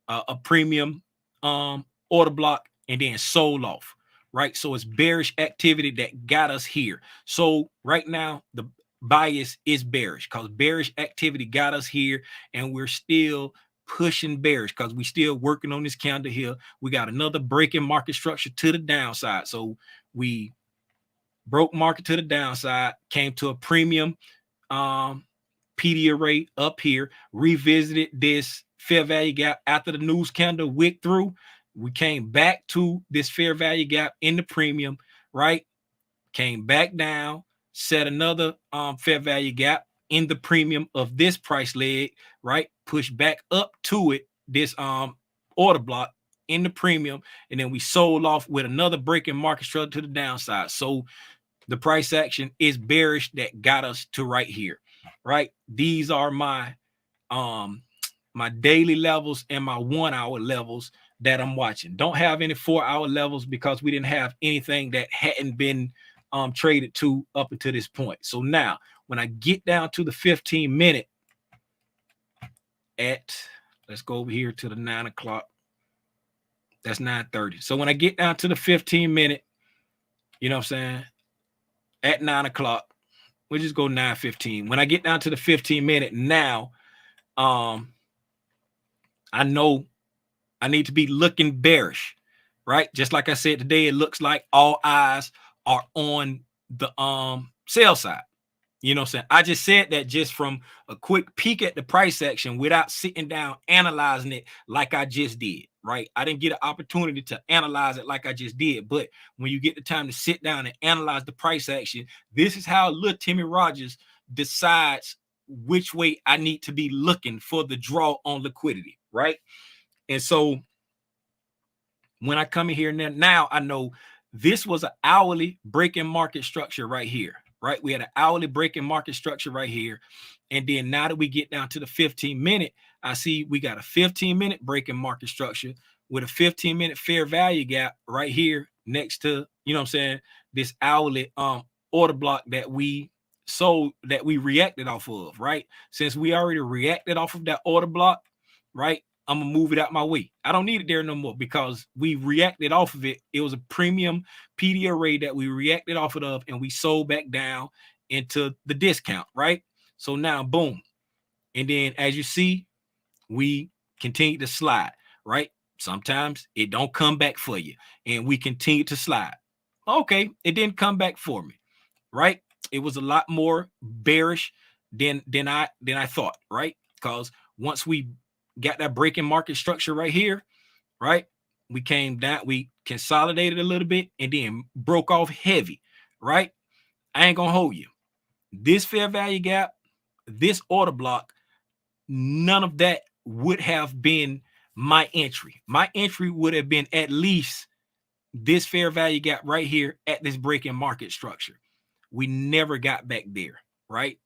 a premium order block and then sold off, right? So it's bearish activity that got us here. So right now the bias is bearish, because bearish activity got us here, and we're still pushing bearish because we still working on this candle here. We got another breaking market structure to the downside. So we broke market to the downside, came to a premium PD array up here, revisited this fair value gap after the news candle wick through. We came back to this fair value gap in the premium, right? Came back down, set another fair value gap in the premium of this price leg, right? Push back up to it, this order block in the premium, and then we sold off with another breaking market structure to the downside. So the price action is bearish that got us to right here, right? These are my my daily levels and my 1 hour levels that I'm watching. Don't have any 4 hour levels because we didn't have anything that hadn't been traded to up until this point. So now when I get down to the 15-minute at, let's go over here to the 9 o'clock. That's 9:30. So when I get down to the 15-minute, you know what I'm saying, at 9 o'clock, we'll just go 9:15. When I get down to the 15-minute now, I know I need to be looking bearish, right? Just like I said today, it looks like all eyes are on the sell side. You know what I'm saying? I just said that just from a quick peek at the price action without sitting down analyzing it like I just did, right? I didn't get an opportunity to analyze it like I just did. But when you get the time to sit down and analyze the price action, this is how little Timmy Rogers decides which way I need to be looking for the draw on liquidity, right? And so When I come in here now, I know this was an hourly breaking market structure right here, right? We had an hourly breaking market structure right here. And then now that we get down to the 15-minute, I see we got a 15-minute breaking market structure with a 15-minute fair value gap right here next to, you know what I'm saying, this hourly order block that we sold, that we reacted off of, right? Since we already reacted off of that order block, right? I'm gonna move it out my way. I don't need it there no more because we reacted off of it. It was a premium PD array that we reacted off of, and we sold back down into the discount, right? So now, boom. And then as you see, we continue to slide, right? Sometimes it don't come back for you, and we continue to slide. Okay, it didn't come back for me, right? It was a lot more bearish than I thought, right? Because once we got that breaking market structure right here, right? We came down, we consolidated a little bit, and then broke off heavy, right? I ain't gonna hold you. This fair value gap, this order block, none of that would have been my entry. My entry would have been at least this fair value gap right here at this breaking market structure. We never got back there, right?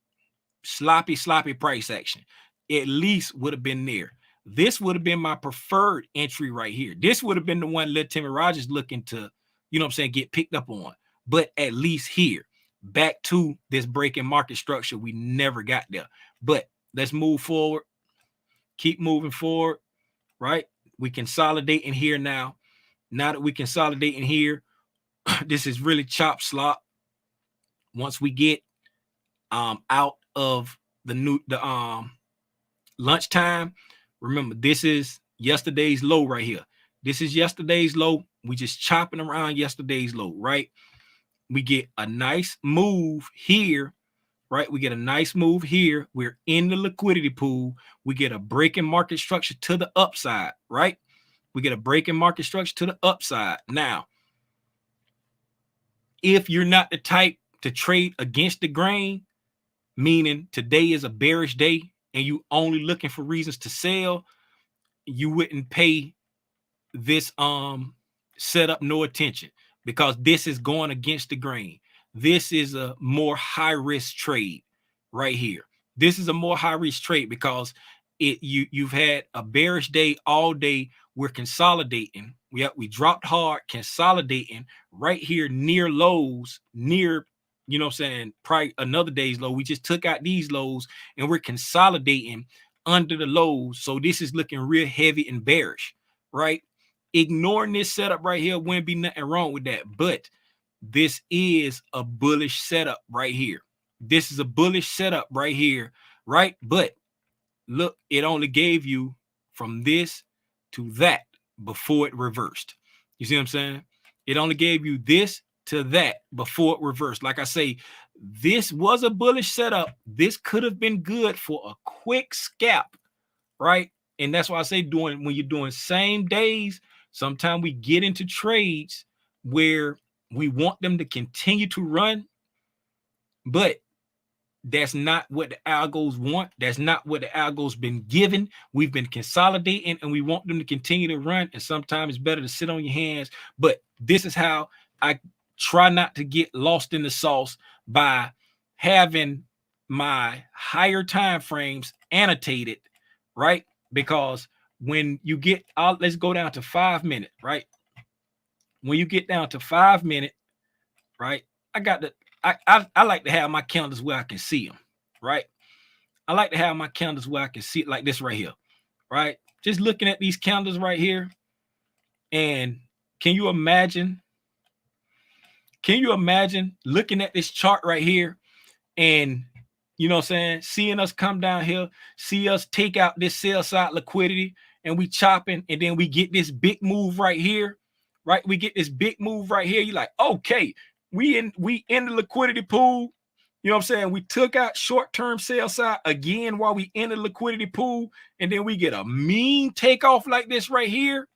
Sloppy price action. At least would have been there. This would have been my preferred entry right here. This would have been the one Lil Timmy Rogers looking to, you know what I'm saying, get picked up on. But at least here, back to this breaking market structure, we never got there. But let's move forward. Keep moving forward, right? We consolidate in here now. Now that we consolidate in here, this is really chop slop. Once we get out of the lunchtime, remember this is yesterday's low right here. This is yesterday's low. We just chopping around yesterday's low, right? We get a nice move here, right? We get a nice move here. We're in the liquidity pool. We get a breaking market structure to the upside, right? We get a breaking market structure to the upside. Now, if you're not the type to trade against the grain, meaning today is a bearish day and you only looking for reasons to sell, you wouldn't pay this setup no attention, because this is going against the grain. This is a more high risk trade right here. This is a more high risk trade because you've had a bearish day all day. We're consolidating. We dropped hard, consolidating right here near lows, near, you know what I'm saying, probably another day's low. We just took out these lows and we're consolidating under the lows. So this is looking real heavy and bearish, right? Ignoring this setup right here wouldn't be nothing wrong with that. But this is a bullish setup right here. This is a bullish setup right here, right? But look, it only gave you from this to that before it reversed. You see what I'm saying? It only gave you this to that before it reversed. Like I say, this was a bullish setup. This could have been good for a quick scalp, right? And that's why I say when you're doing same days, sometimes we get into trades where we want them to continue to run, but that's not what the algos want. That's not what the algos been given. We've been consolidating and we want them to continue to run. And sometimes it's better to sit on your hands. But this is how I try not to get lost in the sauce, by having my higher time frames annotated, right? Because when you get out, let's go down to 5 minutes, right? When you get down to 5 minutes, right? I like to have my calendars where I can see them, right? I like to have my calendars where I can see it, like this right here, right? Just looking at these calendars right here. And can you imagine looking at this chart right here and, you know what I'm saying, seeing us come down here, see us take out this sell side liquidity, and we chopping, and then we get this big move right here, right? We get this big move right here. You're like, okay, we in the liquidity pool. You know what I'm saying? We took out short-term sell side again while we in the liquidity pool, and then we get a mean takeoff like this right here,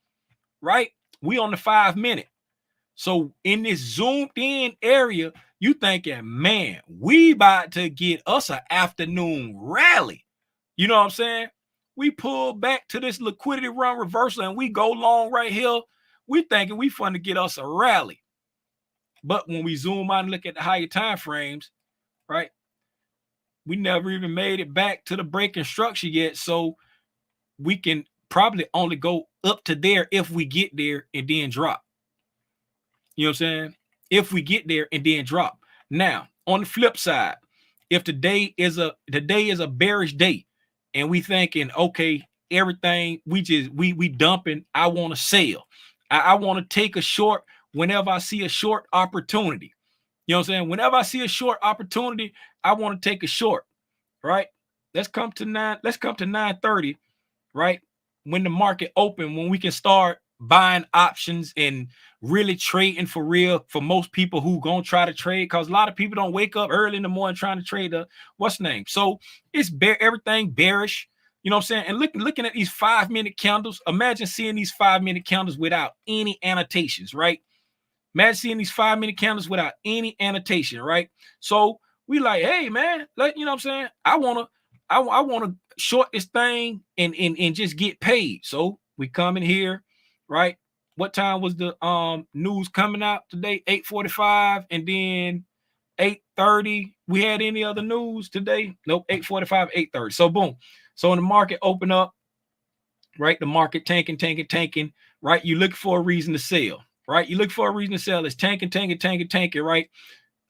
right? We on the 5 minute. So in this zoomed in area, you thinking, man, we about to get us an afternoon rally. You know what I'm saying? We pull back to this liquidity run reversal and we go long right here. We thinking we fun to get us a rally. But when we zoom out and look at the higher time frames, right, we never even made it back to the breaking structure yet. So we can probably only go up to there if we get there and then drop. You know what I'm saying? If we get there and then drop. Now, on the flip side, if the day is a bearish day and we thinking, okay, everything we dumping, I want to sell. I want to take a short whenever I see a short opportunity. You know what I'm saying? Whenever I see a short opportunity, I want to take a short, right? Let's come to 9:30, right? When the market open, when we can start buying options and really trading for real for most people who gonna try to trade, because a lot of people don't wake up early in the morning trying to trade the what's name. So it's everything bearish. You know what I'm saying? And looking at these 5-minute candles, imagine seeing these 5-minute candles without any annotations, right? Imagine seeing these 5-minute candles without any annotation, right? So we like, hey man, you know what I'm saying? I wanna short this thing and just get paid. So we come in here, right? What time was the news coming out today? 8:45, and then 8:30. We had any other news today? Nope, 8:45, 8:30. So boom. So when the market open up, right? The market tanking, right? You look for a reason to sell, right? You look for a reason to sell. It's tanking, right?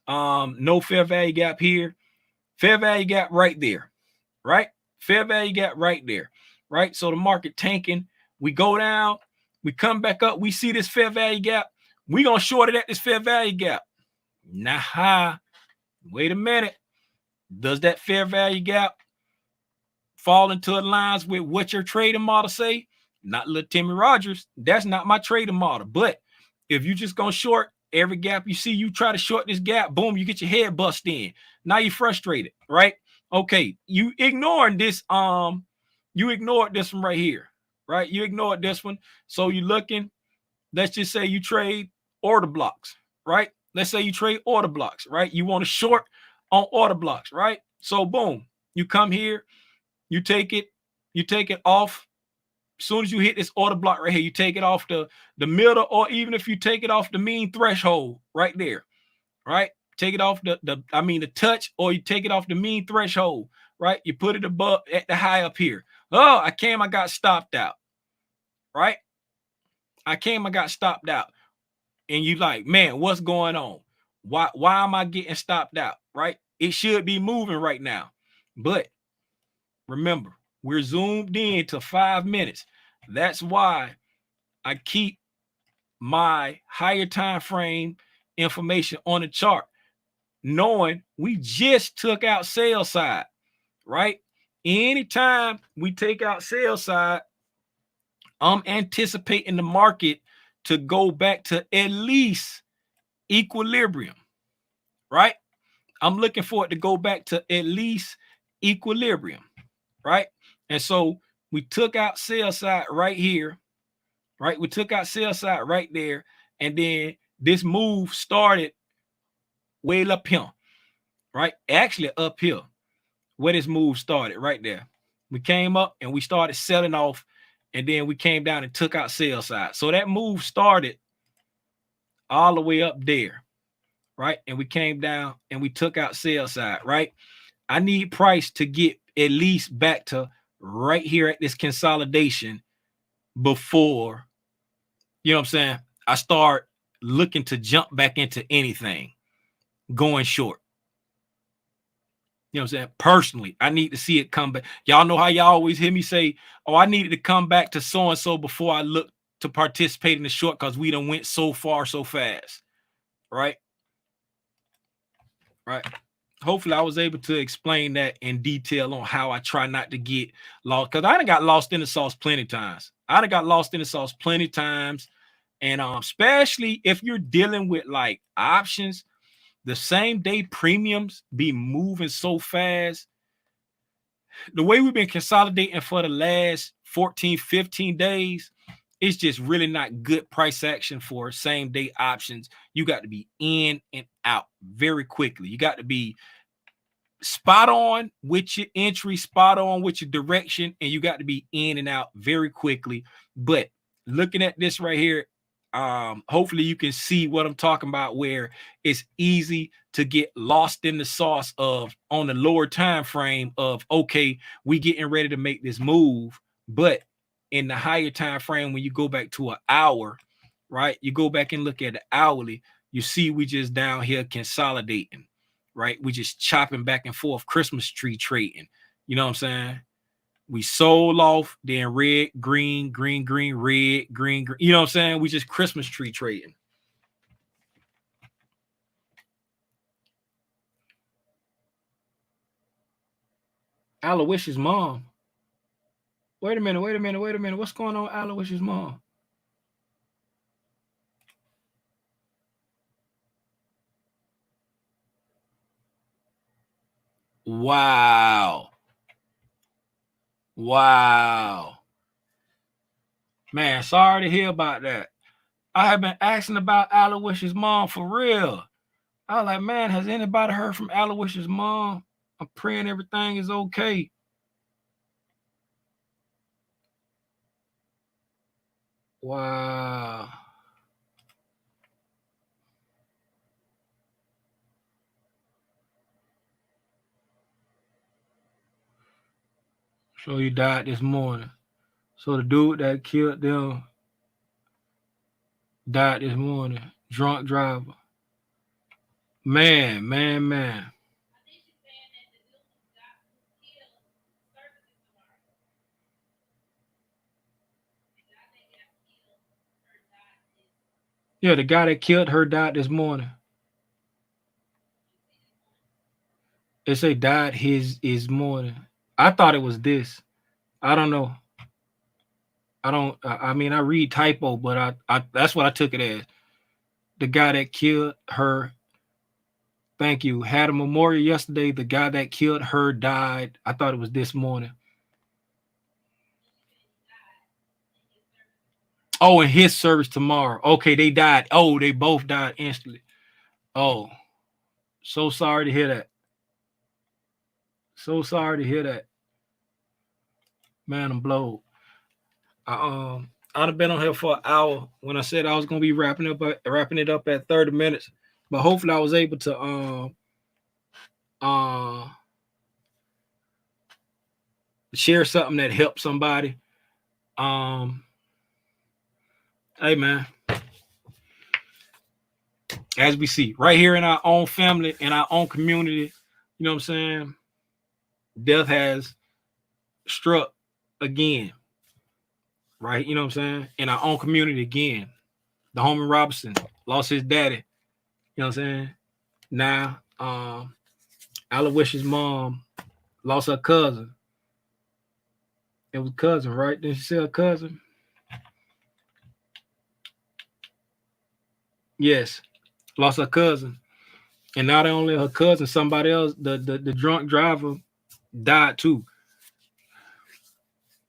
No fair value gap here. Fair value gap right there, right? Fair value gap right there, right? So the market tanking, we go down, we come back up, we see this fair value gap. We gonna short it at this fair value gap. Nah, wait a minute. Does that fair value gap fall into lines with what your trading model say? Not little Timmy Rogers. That's not my trading model. But if you just gonna short every gap you see, you try to short this gap, boom, you get your head bust in. Now you're frustrated, right? Okay, you ignoring this. You ignored this one right here, right? You ignored this one. So you're looking. Let's just say you trade order blocks, right? Let's say you trade order blocks, right? You want to short on order blocks, right? So boom, you come here. You take it off. As soon as you hit this order block right here, you take it off the middle, or even if you take it off the mean threshold right there, right? Take it off the touch, or you take it off the mean threshold, right? You put it above at the high up here. Oh, I got stopped out, right? I got stopped out. And you like, man, what's going on? Why am I getting stopped out, right? It should be moving right now. But remember, we're zoomed in to 5 minutes. That's why I keep my higher time frame information on the chart, knowing we just took out sell side, right? Anytime we take out sell side, I'm anticipating the market to go back to at least equilibrium, right? I'm looking for it to go back to at least equilibrium, right? And so we took out sell side right here, right? We took out sell side right there. And then this move started way up here, right? Actually up here where this move started right there. We came up and we started selling off, and then we came down and took out sell side. So that move started all the way up there, right? And we came down and we took out sell side, right? I need price to get at least back to right here at this consolidation before, you know what I'm saying, I start looking to jump back into anything going short. You know what I'm saying? Personally, I need to see it come back. Y'all know how y'all always hear me say, oh, I needed to come back to so-and-so before I look to participate in the short because we done went so far so fast, right? Right. Hopefully I was able to explain that in detail on how I try not to get lost, because I done got lost in the sauce plenty of times. And especially if you're dealing with like options, the same day premiums be moving so fast. The way we've been consolidating for the last 14, 15 days, it's just really not good price action for same day options. You got to be in and out very quickly. You got to be spot on with your entry, spot on with your direction, and you got to be in and out very quickly. But looking at this right here, Hopefully you can see what I'm talking about, where it's easy to get lost in the sauce of on the lower time frame of, okay, we getting ready to make this move, but in the higher time frame, when you go back to an hour, right, you go back and look at the hourly, you see we just down here consolidating, right? We just chopping back and forth, Christmas tree trading. You know what I'm saying? We sold off, then red, green, green, green, red, green, green. You know what I'm saying? We just Christmas tree trading. Aloysius' mom. Wait a minute. What's going on with Aloysius' mom? Wow. Man, sorry to hear about that. I have been asking about Aloysius' mom for real. I was like, man, has anybody heard from Aloysius' mom? I'm praying everything is okay. Wow. So he died this morning. So the dude that killed them died this morning. Drunk driver. Man. Yeah, the guy that killed her died this morning. They say died his morning. I thought it was this. I don't know. I mean, I read typo, but I that's what I took it as. The guy that killed her, thank you, had a memorial yesterday. The guy that killed her died. I thought it was this morning. Oh, and his service tomorrow. Okay, they died. Oh, they both died instantly. Oh, so sorry to hear that. So sorry to hear that. Man, I'm blowed. I'd have been on here for an hour when I said I was gonna be wrapping it up at 30 minutes. But hopefully I was able to share something that helped somebody. Hey man. As we see, right here in our own family, in our own community, you know what I'm saying? Death has struck again. Right? You know what I'm saying? In our own community again. The homie Robinson lost his daddy. You know what I'm saying? Now, Aloysius' mom lost her cousin. It was cousin, right? Did she say her cousin? Yes. Lost her cousin. And not only her cousin, somebody else, the drunk driver died too.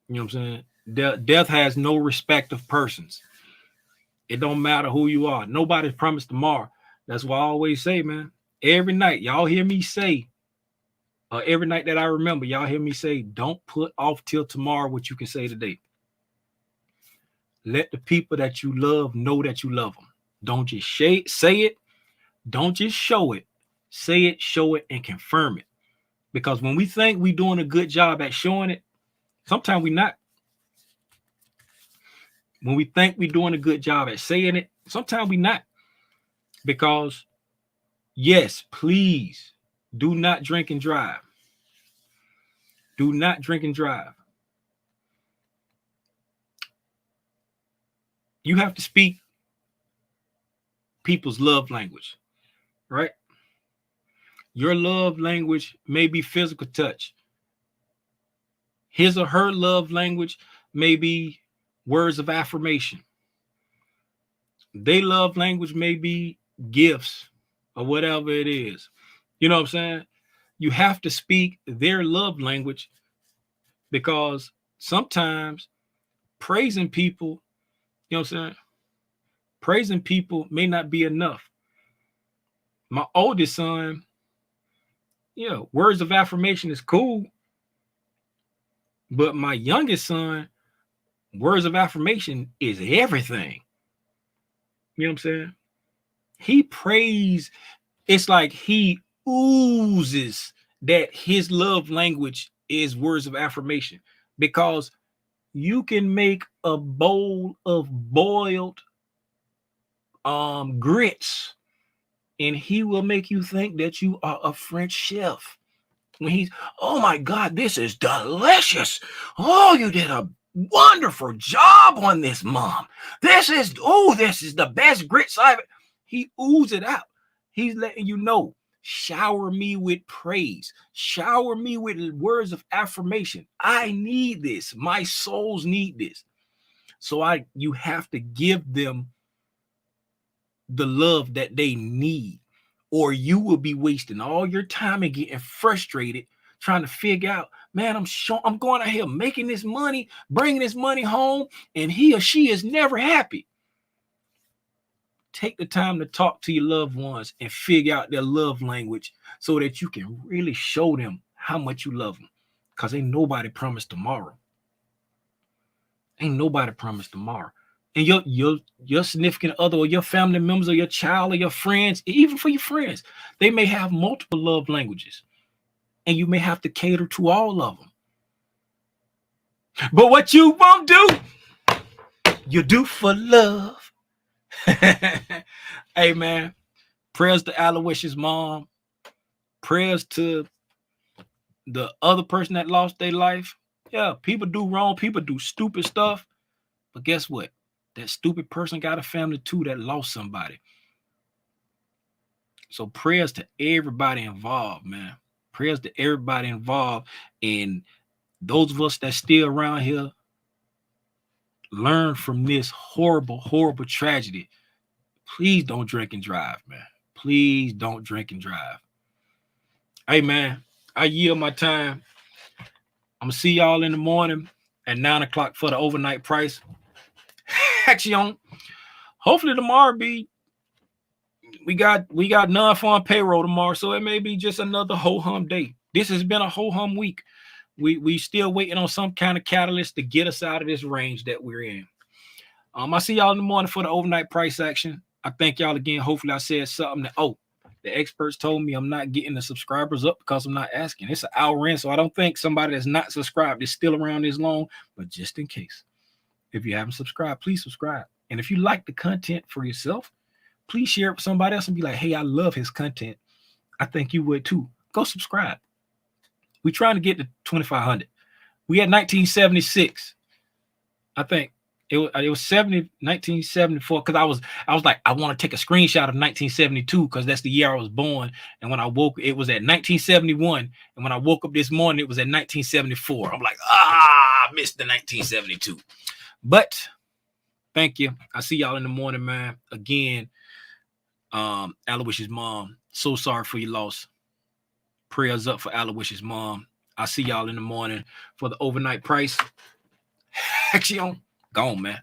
You know what I'm saying? Death has no respect of persons. It don't matter who you are. Nobody's promised tomorrow. That's why I always say, man, every night, y'all hear me say, every night that I remember, y'all hear me say, don't put off till tomorrow what you can say today. Let the people that you love know that you love them. Don't just say it. Don't just show it. Say it, show it, and confirm it. Because when we think we're doing a good job at showing it, sometimes we're not. When we think we're doing a good job at saying it, sometimes we're not. Because, yes, please do not drink and drive. Do not drink and drive. You have to speak people's love language, right? Your love language may be physical touch. His or her love language may be words of affirmation. Their love language may be gifts or whatever it is. You know what I'm saying? You have to speak their love language, because sometimes praising people, you know what I'm saying? Praising people may not be enough. My oldest son, words of affirmation is cool. But my youngest son, words of affirmation is everything. You know what I'm saying? He prays. It's like he oozes that his love language is words of affirmation, because you can make a bowl of boiled grits and he will make you think that you are a French chef. When he's, oh my God, this is delicious. Oh, you did a wonderful job on this, Mom. This is the best grits I've. He oozes it out. He's letting you know, shower me with praise, shower me with words of affirmation. I need this. My souls need this. So you have to give them the love that they need, or you will be wasting all your time and getting frustrated trying to figure out, man, I'm going out here making this money, bringing this money home, and he or she is never happy. Take the time to talk to your loved ones and figure out their love language so that you can really show them how much you love them, because ain't nobody promised tomorrow. Ain't nobody promised tomorrow. And your significant other or your family members or your child or your friends, even for your friends, they may have multiple love languages, and you may have to cater to all of them. But what you won't do, you do for love. Hey, man, prayers to Aloysius' mom. Prayers to the other person that lost their life. Yeah, people do wrong. People do stupid stuff. But guess what? That stupid person got a family too that lost somebody. So prayers to everybody involved, man. Prayers to everybody involved. And those of us that's still around here, learn from this horrible, horrible tragedy. Please don't drink and drive, man. Please don't drink and drive. Hey, man, I yield my time. I'm going to see y'all in the morning at 9 o'clock for the overnight price. Action. Hopefully tomorrow we got non-farm payroll tomorrow, so it may be just another ho-hum day. This has been a ho-hum week. We still waiting on some kind of catalyst to get us out of this range that we're in. I see y'all in the morning for the overnight price action. I thank y'all again. Hopefully I said something that, the experts told me I'm not getting the subscribers up because I'm not asking. It's an hour in, so I don't think somebody that's not subscribed is still around this long, but just in case, if you haven't subscribed, please subscribe. And if you like the content for yourself, please share it with somebody else and be like, hey, I love his content. I think you would too. Go subscribe. We're trying to get to 2,500. We had 1976. I think it was 1974, because I was like, I want to take a screenshot of 1972 because that's the year I was born. And when I woke, it was at 1971. And when I woke up this morning, it was at 1974. I'm like, I missed the 1972. But thank you. I see y'all in the morning, man. Again, Aloysius' mom, so sorry for your loss. Prayers up for Aloysius' mom. I see y'all in the morning for the overnight price. Action. Go on, man.